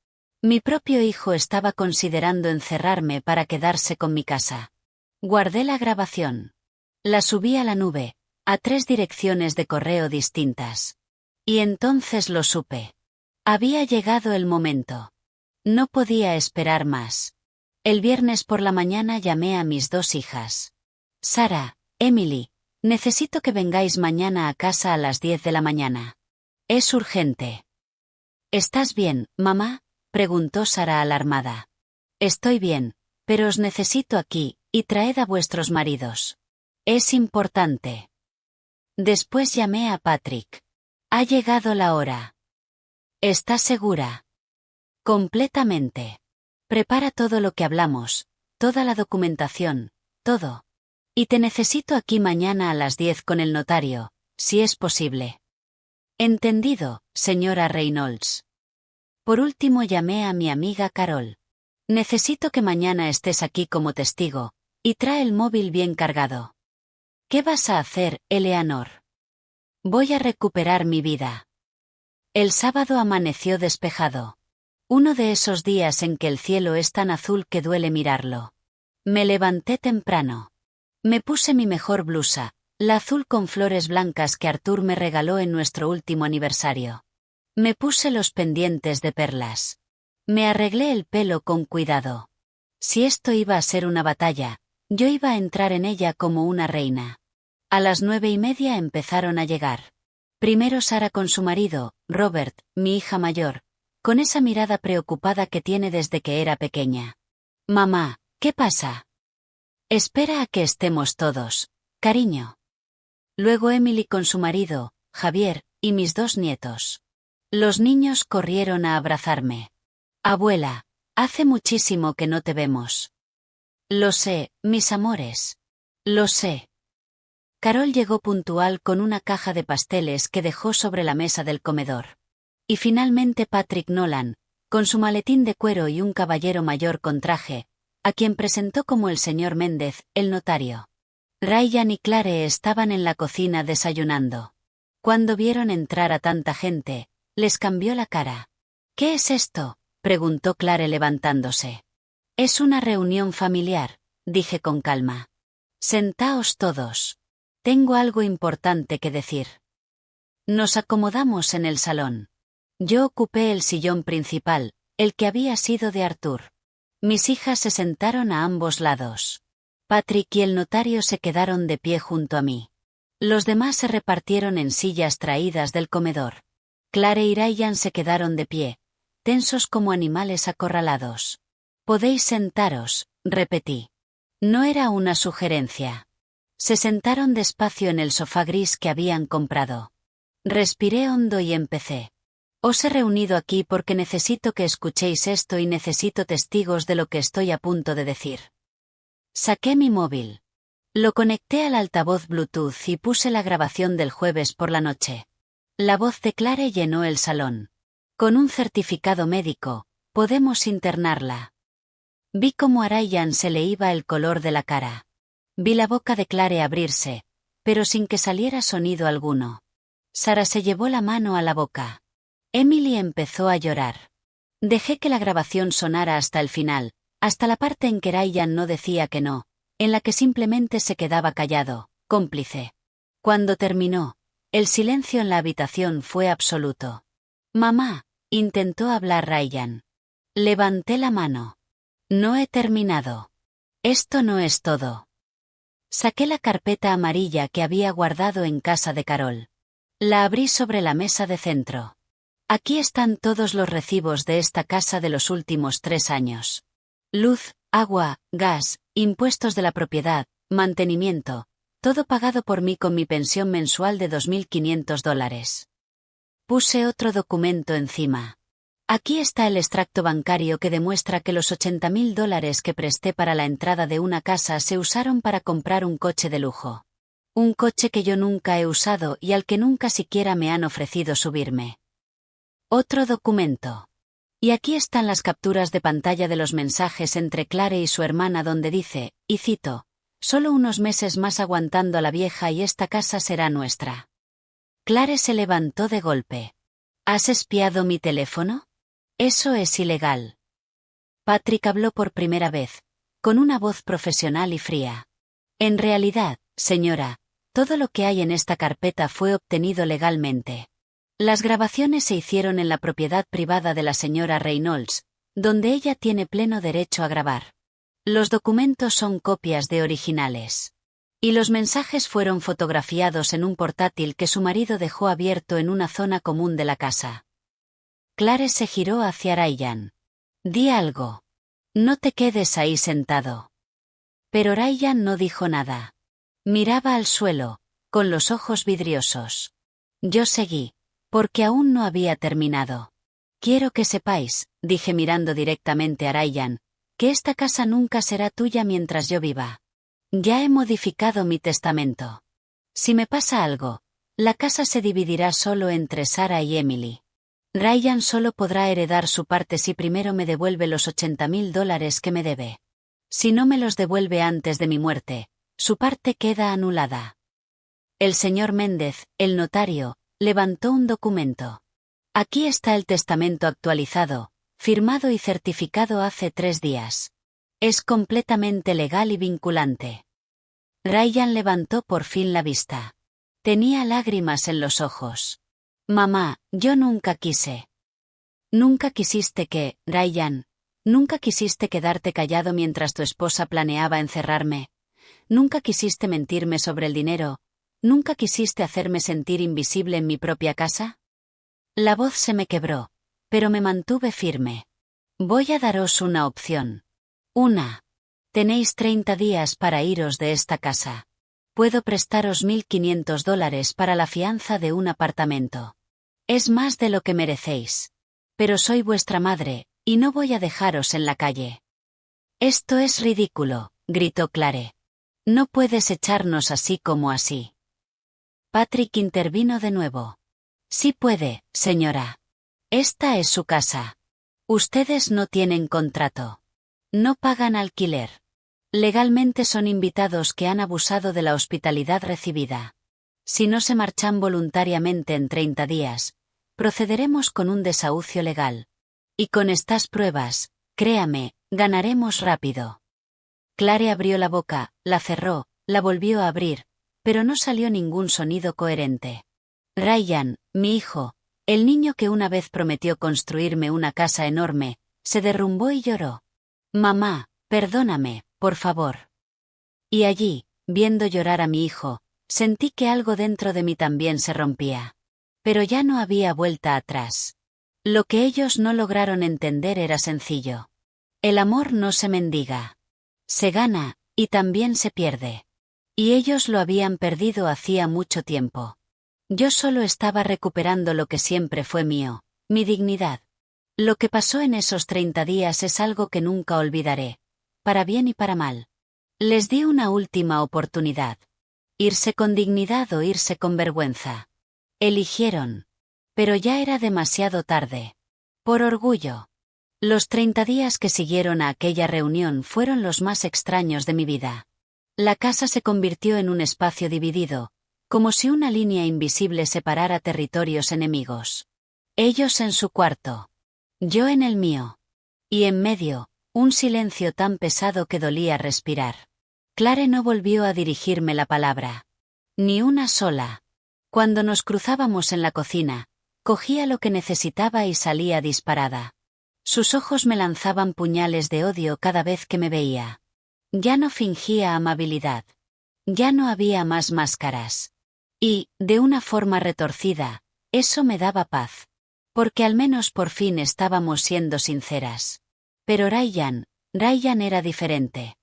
Mi propio hijo estaba considerando encerrarme para quedarse con mi casa. Guardé la grabación. La subí a la nube, a 3 direcciones de correo distintas. Y entonces lo supe. Había llegado el momento. No podía esperar más. El viernes por la mañana llamé a mis 2 hijas. Sarah, Emily, necesito que vengáis mañana a casa a las 10 de la mañana. Es urgente. ¿Estás bien, mamá?, preguntó Sarah alarmada. Estoy bien, pero os necesito aquí, y traed a vuestros maridos. Es importante. Después llamé a Patrick. Ha llegado la hora. ¿Estás segura? Completamente. Prepara todo lo que hablamos, toda la documentación, todo. Y te necesito aquí mañana a las 10 con el notario, si es posible. Entendido, señora Reynolds. Por último llamé a mi amiga Carol. Necesito que mañana estés aquí como testigo, y trae el móvil bien cargado. ¿Qué vas a hacer, Eleanor? Voy a recuperar mi vida. El sábado amaneció despejado. Uno de esos días en que el cielo es tan azul que duele mirarlo. Me levanté temprano. Me puse mi mejor blusa, la azul con flores blancas que Arthur me regaló en nuestro último aniversario. Me puse los pendientes de perlas. Me arreglé el pelo con cuidado. Si esto iba a ser una batalla, yo iba a entrar en ella como una reina. A las 9:30 empezaron a llegar. Primero Sarah con su marido, Robert, mi hija mayor, con esa mirada preocupada que tiene desde que era pequeña. Mamá, ¿qué pasa? Espera a que estemos todos, cariño. Luego Emily con su marido, Javier, y mis 2 nietos. Los niños corrieron a abrazarme. Abuela, hace muchísimo que no te vemos. Lo sé, mis amores. Lo sé. Carol llegó puntual con una caja de pasteles que dejó sobre la mesa del comedor. Y finalmente Patrick Nolan, con su maletín de cuero y un caballero mayor con traje, a quien presentó como el señor Méndez, el notario. Ryan y Clare estaban en la cocina desayunando. Cuando vieron entrar a tanta gente, les cambió la cara. ¿Qué es esto?, preguntó Clare levantándose. Es una reunión familiar, dije con calma. Sentaos todos. Tengo algo importante que decir. Nos acomodamos en el salón. Yo ocupé el sillón principal, el que había sido de Arthur. Mis hijas se sentaron a ambos lados. Patrick y el notario se quedaron de pie junto a mí. Los demás se repartieron en sillas traídas del comedor. Clare y Ryan se quedaron de pie, tensos como animales acorralados. Podéis sentaros, repetí. No era una sugerencia. Se sentaron despacio en el sofá gris que habían comprado. Respiré hondo y empecé. Os he reunido aquí porque necesito que escuchéis esto y necesito testigos de lo que estoy a punto de decir. Saqué mi móvil. Lo conecté al altavoz Bluetooth y puse la grabación del jueves por la noche. La voz de Clare llenó el salón. Con un certificado médico, podemos internarla. Vi cómo a Ryan se le iba el color de la cara. Vi la boca de Clare abrirse, pero sin que saliera sonido alguno. Sarah se llevó la mano a la boca. Emily empezó a llorar. Dejé que la grabación sonara hasta el final, hasta la parte en que Ryan no decía que no, en la que simplemente se quedaba callado, cómplice. Cuando terminó, el silencio en la habitación fue absoluto. Mamá, intentó hablar Ryan. Levanté la mano. No he terminado. Esto no es todo. Saqué la carpeta amarilla que había guardado en casa de Carol. La abrí sobre la mesa de centro. Aquí están todos los recibos de esta casa de los últimos 3 años. Luz, agua, gas, impuestos de la propiedad, mantenimiento, todo pagado por mí con mi pensión mensual de $2.500. Puse otro documento encima. Aquí está el extracto bancario que demuestra que los $80.000 que presté para la entrada de una casa se usaron para comprar un coche de lujo. Un coche que yo nunca he usado y al que nunca siquiera me han ofrecido subirme. Otro documento. Y aquí están las capturas de pantalla de los mensajes entre Clare y su hermana donde dice, y cito, «Solo unos meses más aguantando a la vieja y esta casa será nuestra». Clare se levantó de golpe. «¿Has espiado mi teléfono? Eso es ilegal». Patrick habló por primera vez, con una voz profesional y fría. «En realidad, señora, todo lo que hay en esta carpeta fue obtenido legalmente. Las grabaciones se hicieron en la propiedad privada de la señora Reynolds, donde ella tiene pleno derecho a grabar. Los documentos son copias de originales. Y los mensajes fueron fotografiados en un portátil que su marido dejó abierto en una zona común de la casa». Clare se giró hacia Ryan. «Di algo. No te quedes ahí sentado». Pero Ryan no dijo nada. Miraba al suelo, con los ojos vidriosos. Yo seguí, porque aún no había terminado. «Quiero que sepáis», dije mirando directamente a Ryan, «que esta casa nunca será tuya mientras yo viva. Ya he modificado mi testamento. Si me pasa algo, la casa se dividirá solo entre Sarah y Emily. Ryan solo podrá heredar su parte si primero me devuelve los $80.000 que me debe. Si no me los devuelve antes de mi muerte, su parte queda anulada». El señor Méndez, el notario, levantó un documento. «Aquí está el testamento actualizado, firmado y certificado hace 3 días. Es completamente legal y vinculante». Ryan levantó por fin la vista. Tenía lágrimas en los ojos. «Mamá, yo nunca quise». «Nunca quisiste que, Ryan, nunca quisiste quedarte callado mientras tu esposa planeaba encerrarme. Nunca quisiste mentirme sobre el dinero. ¿Nunca quisiste hacerme sentir invisible en mi propia casa?» La voz se me quebró, pero me mantuve firme. «Voy a daros una opción. Una. Tenéis 30 días para iros de esta casa. Puedo prestaros $1.500 para la fianza de un apartamento. Es más de lo que merecéis. Pero soy vuestra madre, y no voy a dejaros en la calle». «Esto es ridículo», gritó Clare. «No puedes echarnos así como así». Patrick intervino de nuevo. «Sí puede, señora. Esta es su casa. Ustedes no tienen contrato. No pagan alquiler. Legalmente son invitados que han abusado de la hospitalidad recibida. Si no se marchan voluntariamente en 30 días, procederemos con un desahucio legal. Y con estas pruebas, créame, ganaremos rápido». Clare abrió la boca, la cerró, la volvió a abrir, pero no salió ningún sonido coherente. Ryan, mi hijo, el niño que una vez prometió construirme una casa enorme, se derrumbó y lloró. «Mamá, perdóname, por favor». Y allí, viendo llorar a mi hijo, sentí que algo dentro de mí también se rompía. Pero ya no había vuelta atrás. Lo que ellos no lograron entender era sencillo. El amor no se mendiga. Se gana, y también se pierde. Y ellos lo habían perdido hacía mucho tiempo. Yo solo estaba recuperando lo que siempre fue mío, mi dignidad. Lo que pasó en esos 30 días es algo que nunca olvidaré, para bien y para mal. Les di una última oportunidad. Irse con dignidad o irse con vergüenza. Eligieron. Pero ya era demasiado tarde. Por orgullo. Los 30 días que siguieron a aquella reunión fueron los más extraños de mi vida. La casa se convirtió en un espacio dividido, como si una línea invisible separara territorios enemigos. Ellos en su cuarto. Yo en el mío. Y en medio, un silencio tan pesado que dolía respirar. Clare no volvió a dirigirme la palabra. Ni una sola. Cuando nos cruzábamos en la cocina, cogía lo que necesitaba y salía disparada. Sus ojos me lanzaban puñales de odio cada vez que me veía. Ya no fingía amabilidad. Ya no había más máscaras. Y, de una forma retorcida, eso me daba paz. Porque al menos por fin estábamos siendo sinceras. Pero Ryan era diferente.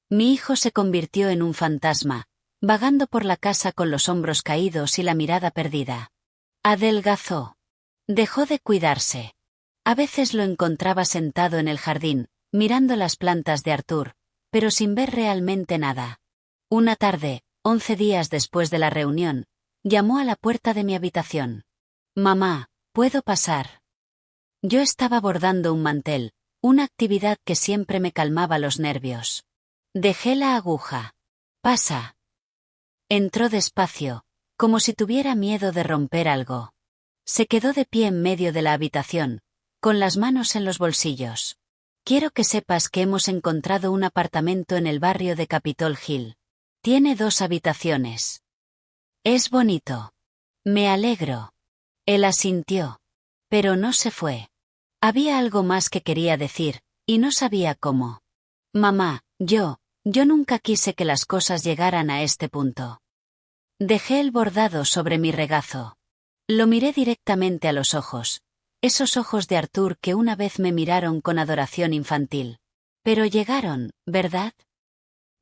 Mi hijo se convirtió en un fantasma, vagando por la casa con los hombros caídos y la mirada perdida. Adelgazó. Dejó de cuidarse. A veces lo encontraba sentado en el jardín, mirando las plantas de Arthur, pero sin ver realmente nada. Una tarde, 11 días después de la reunión, llamó a la puerta de mi habitación. «Mamá, ¿puedo pasar?» Yo estaba bordando un mantel, una actividad que siempre me calmaba los nervios. Dejé la aguja. «Pasa». Entró despacio, como si tuviera miedo de romper algo. Se quedó de pie en medio de la habitación, con las manos en los bolsillos. «Quiero que sepas que hemos encontrado un apartamento en el barrio de Capitol Hill. Tiene 2 habitaciones. Es bonito». «Me alegro». Él asintió. Pero no se fue. Había algo más que quería decir, y no sabía cómo. «Mamá, yo nunca quise que las cosas llegaran a este punto». Dejé el bordado sobre mi regazo. Lo miré directamente a los ojos. Esos ojos de Arthur que una vez me miraron con adoración infantil. Pero llegaron, ¿verdad?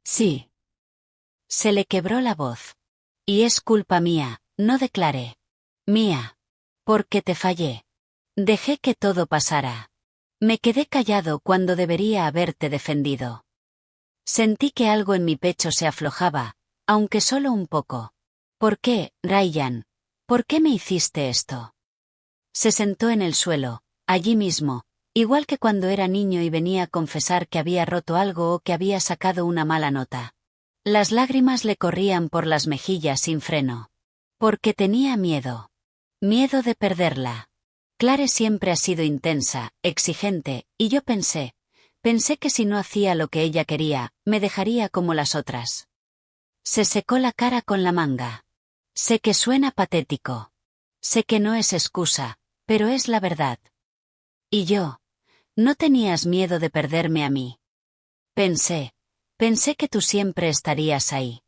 Sí. Se le quebró la voz. Y es culpa mía, no declaré. Mía. Porque te fallé. Dejé que todo pasara. Me quedé callado cuando debería haberte defendido. Sentí que algo en mi pecho se aflojaba, aunque solo un poco. ¿Por qué, Ryan? ¿Por qué me hiciste esto? Se sentó en el suelo, allí mismo, igual que cuando era niño y venía a confesar que había roto algo o que había sacado una mala nota. Las lágrimas le corrían por las mejillas sin freno. Porque tenía miedo. Miedo de perderla. Clare siempre ha sido intensa, exigente, y yo pensé que si no hacía lo que ella quería, me dejaría como las otras. Se secó la cara con la manga. Sé que suena patético. Sé que no es excusa, pero es la verdad. Y yo, ¿no tenías miedo de perderme a mí? Pensé que tú siempre estarías ahí.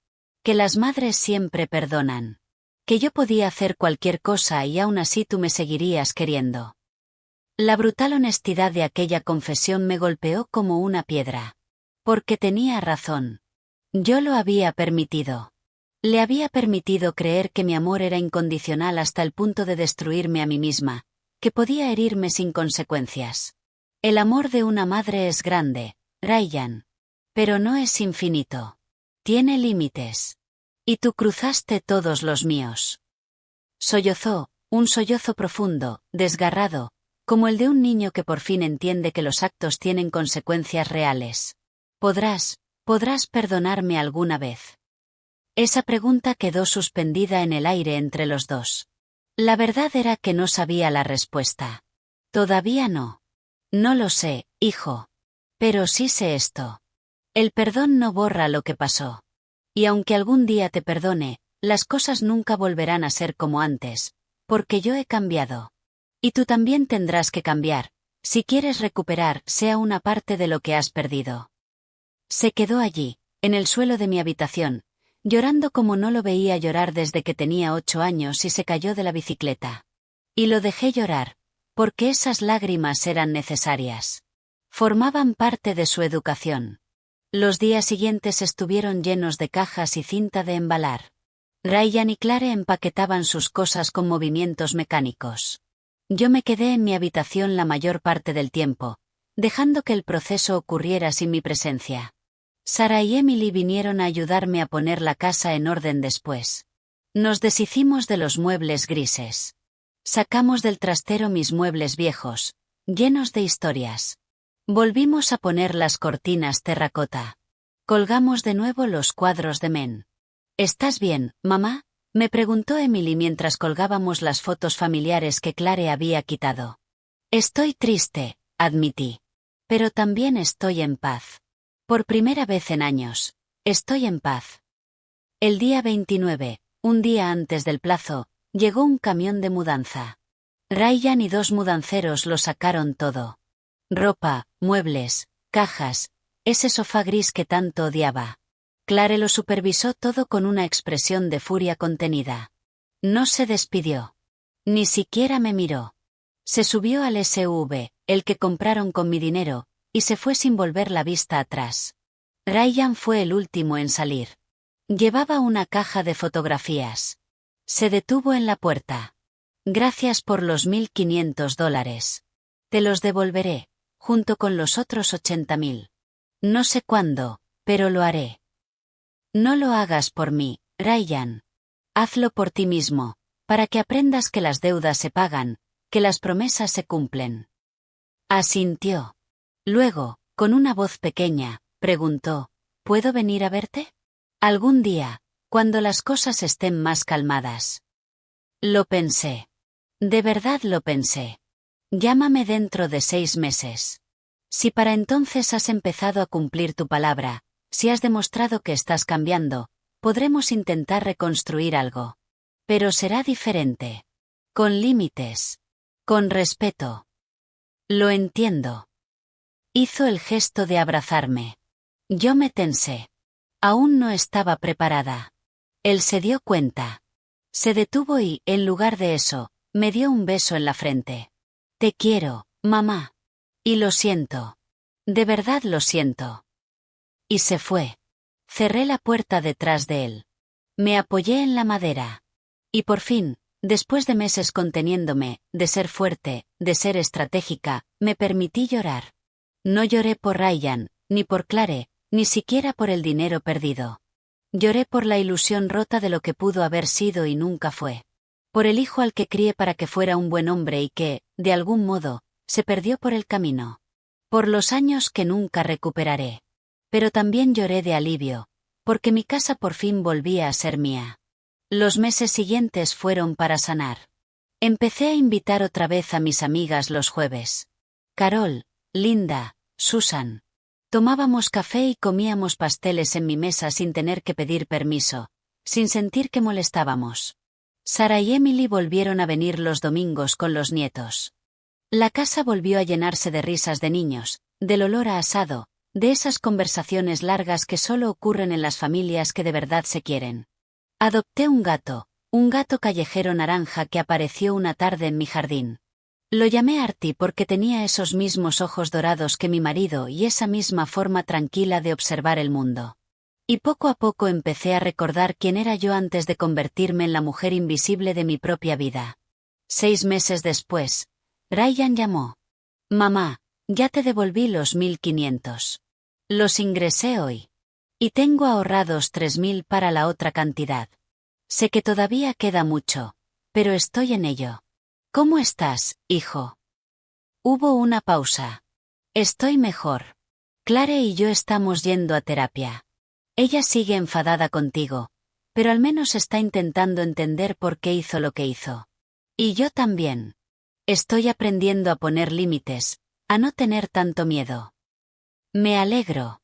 Que las madres siempre perdonan. Que yo podía hacer cualquier cosa y aún así tú me seguirías queriendo. La brutal honestidad de aquella confesión me golpeó como una piedra. Porque tenía razón. Yo lo había permitido. Le había permitido creer que mi amor era incondicional hasta el punto de destruirme a mí misma, que podía herirme sin consecuencias. El amor de una madre es grande, Ryan. Pero no es infinito. Tiene límites. Y tú cruzaste todos los míos. Sollozó, un sollozo profundo, desgarrado, como el de un niño que por fin entiende que los actos tienen consecuencias reales. ¿Podrás perdonarme alguna vez? Esa pregunta quedó suspendida en el aire entre los dos. La verdad era que no sabía la respuesta. Todavía no. No lo sé, hijo. Pero sí sé esto. El perdón no borra lo que pasó. Y aunque algún día te perdone, las cosas nunca volverán a ser como antes, porque yo he cambiado. Y tú también tendrás que cambiar, si quieres recuperar sea una parte de lo que has perdido. Se quedó allí, en el suelo de mi habitación, llorando como no lo veía llorar desde que tenía 8 años y se cayó de la bicicleta. Y lo dejé llorar, porque esas lágrimas eran necesarias. Formaban parte de su educación. Los días siguientes estuvieron llenos de cajas y cinta de embalar. Ryan y Clare empaquetaban sus cosas con movimientos mecánicos. Yo me quedé en mi habitación la mayor parte del tiempo, dejando que el proceso ocurriera sin mi presencia. Sarah y Emily vinieron a ayudarme a poner la casa en orden después. Nos deshicimos de los muebles grises. Sacamos del trastero mis muebles viejos, llenos de historias. Volvimos a poner las cortinas terracota. Colgamos de nuevo los cuadros de Men. ¿Estás bien, mamá?, me preguntó Emily mientras colgábamos las fotos familiares que Clare había quitado. Estoy triste, admití. Pero también estoy en paz. Por primera vez en años, estoy en paz. El día 29, un día antes del plazo, llegó un camión de mudanza. Ryan y 2 mudanceros lo sacaron todo. Ropa, muebles, cajas, ese sofá gris que tanto odiaba. Clare lo supervisó todo con una expresión de furia contenida. No se despidió. Ni siquiera me miró. Se subió al SUV, el que compraron con mi dinero, y se fue sin volver la vista atrás. Ryan fue el último en salir. Llevaba una caja de fotografías. Se detuvo en la puerta. Gracias por los $1.500. Te los devolveré, junto con los otros 80.000. No sé cuándo, pero lo haré. No lo hagas por mí, Ryan. Hazlo por ti mismo, para que aprendas que las deudas se pagan, que las promesas se cumplen. Asintió. Luego, con una voz pequeña, preguntó, ¿puedo venir a verte? Algún día, cuando las cosas estén más calmadas. Lo pensé. De verdad lo pensé. Llámame dentro de 6 meses. Si para entonces has empezado a cumplir tu palabra, si has demostrado que estás cambiando, podremos intentar reconstruir algo. Pero será diferente. Con límites. Con respeto. Lo entiendo. Hizo el gesto de abrazarme. Yo me tensé. Aún no estaba preparada. Él se dio cuenta. Se detuvo y, en lugar de eso, me dio un beso en la frente. Te quiero, mamá. Y lo siento. De verdad lo siento. Y se fue. Cerré la puerta detrás de él. Me apoyé en la madera. Y por fin, después de meses conteniéndome, de ser fuerte, de ser estratégica, me permití llorar. No lloré por Ryan, ni por Clare, ni siquiera por el dinero perdido. Lloré por la ilusión rota de lo que pudo haber sido y nunca fue. Por el hijo al que crié para que fuera un buen hombre y que, de algún modo, se perdió por el camino. Por los años que nunca recuperaré. Pero también lloré de alivio, porque mi casa por fin volvía a ser mía. Los meses siguientes fueron para sanar. Empecé a invitar otra vez a mis amigas los jueves. Carol, Linda, Susan. Tomábamos café y comíamos pasteles en mi mesa sin tener que pedir permiso, sin sentir que molestábamos. Sara y Emily volvieron a venir los domingos con los nietos. La casa volvió a llenarse de risas de niños, del olor a asado, de esas conversaciones largas que solo ocurren en las familias que de verdad se quieren. Adopté un gato callejero naranja que apareció una tarde en mi jardín. Lo llamé Artie porque tenía esos mismos ojos dorados que mi marido y esa misma forma tranquila de observar el mundo. Y poco a poco empecé a recordar quién era yo antes de convertirme en la mujer invisible de mi propia vida. 6 meses después, Ryan llamó. Mamá, ya te devolví los 1.500. Los ingresé hoy. Y tengo ahorrados 3.000 para la otra cantidad. Sé que todavía queda mucho, pero estoy en ello. ¿Cómo estás, hijo? Hubo una pausa. Estoy mejor. Clare y yo estamos yendo a terapia. Ella sigue enfadada contigo, pero al menos está intentando entender por qué hizo lo que hizo. Y yo también. Estoy aprendiendo a poner límites, a no tener tanto miedo. Me alegro.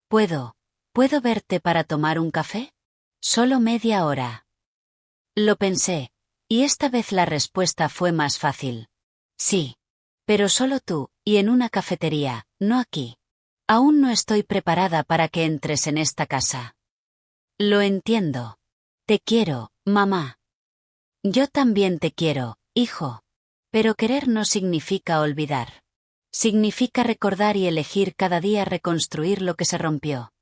¿Puedo verte para tomar un café? Solo media hora. Lo pensé. Y esta vez la respuesta fue más fácil. Sí. Pero solo tú, y en una cafetería, no aquí. Aún no estoy preparada para que entres en esta casa. Lo entiendo. Te quiero, mamá. Yo también te quiero, hijo. Pero querer no significa olvidar. Significa recordar y elegir cada día reconstruir lo que se rompió.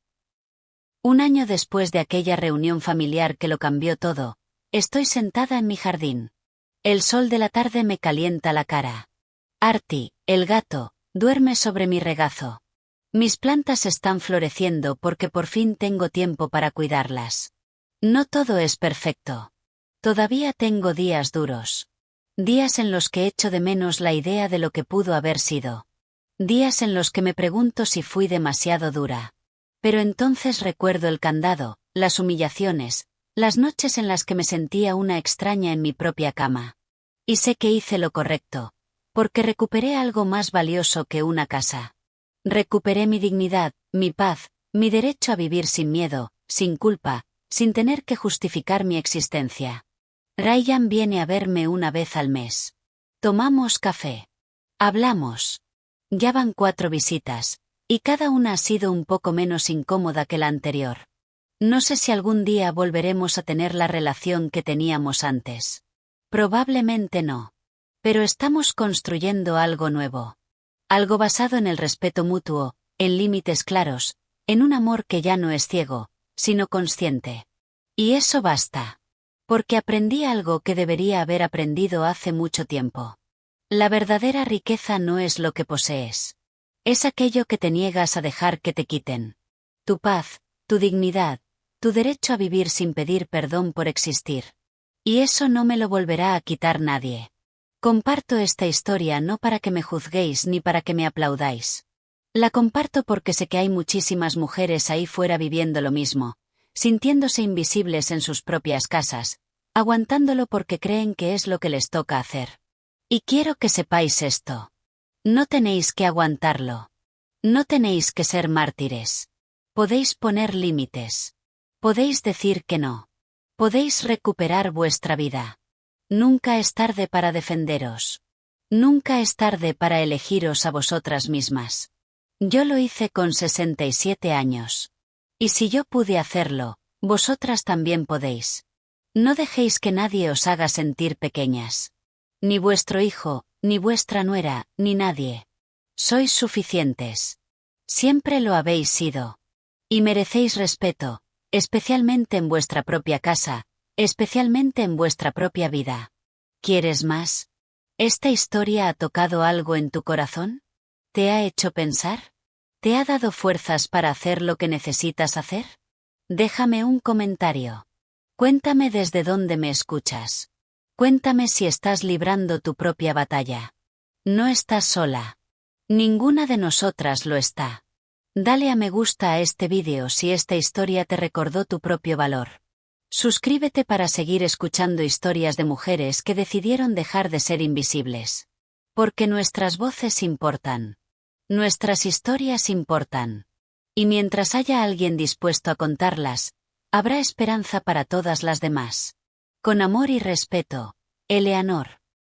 Un año después de aquella reunión familiar que lo cambió todo, estoy sentada en mi jardín. El sol de la tarde me calienta la cara. Artie, el gato, duerme sobre mi regazo. Mis plantas están floreciendo porque por fin tengo tiempo para cuidarlas. No todo es perfecto. Todavía tengo días duros. Días en los que echo de menos la idea de lo que pudo haber sido. Días en los que me pregunto si fui demasiado dura. Pero entonces recuerdo el candado, las humillaciones, las noches en las que me sentía una extraña en mi propia cama. Y sé que hice lo correcto, porque recuperé algo más valioso que una casa. Recuperé mi dignidad, mi paz, mi derecho a vivir sin miedo, sin culpa, sin tener que justificar mi existencia. Ryan viene a verme una vez al mes. Tomamos café. Hablamos. Ya van 4 visitas, y cada una ha sido un poco menos incómoda que la anterior. No sé si algún día volveremos a tener la relación que teníamos antes. Probablemente no. Pero estamos construyendo algo nuevo. Algo basado en el respeto mutuo, en límites claros, en un amor que ya no es ciego, sino consciente. Y eso basta. Porque aprendí algo que debería haber aprendido hace mucho tiempo. La verdadera riqueza no es lo que posees. Es aquello que te niegas a dejar que te quiten. Tu paz, tu dignidad, tu derecho a vivir sin pedir perdón por existir. Y eso no me lo volverá a quitar nadie. Comparto esta historia no para que me juzguéis ni para que me aplaudáis. La comparto porque sé que hay muchísimas mujeres ahí fuera viviendo lo mismo, sintiéndose invisibles en sus propias casas, aguantándolo porque creen que es lo que les toca hacer. Y quiero que sepáis esto. No tenéis que aguantarlo. No tenéis que ser mártires. Podéis poner límites. Podéis decir que no. Podéis recuperar vuestra vida. Nunca es tarde para defenderos. Nunca es tarde para elegiros a vosotras mismas. Yo lo hice con 67 años. Y si yo pude hacerlo, vosotras también podéis. No dejéis que nadie os haga sentir pequeñas. Ni vuestro hijo, ni vuestra nuera, ni nadie. Sois suficientes. Siempre lo habéis sido. Y merecéis respeto, especialmente en vuestra propia casa, especialmente en vuestra propia vida. ¿Quieres más? ¿Esta historia ha tocado algo en tu corazón? ¿Te ha hecho pensar? ¿Te ha dado fuerzas para hacer lo que necesitas hacer? Déjame un comentario. Cuéntame desde dónde me escuchas. Cuéntame si estás librando tu propia batalla. No estás sola. Ninguna de nosotras lo está. Dale a me gusta a este vídeo si esta historia te recordó tu propio valor. Suscríbete para seguir escuchando historias de mujeres que decidieron dejar de ser invisibles. Porque nuestras voces importan. Nuestras historias importan. Y mientras haya alguien dispuesto a contarlas, habrá esperanza para todas las demás. Con amor y respeto, Eleanor.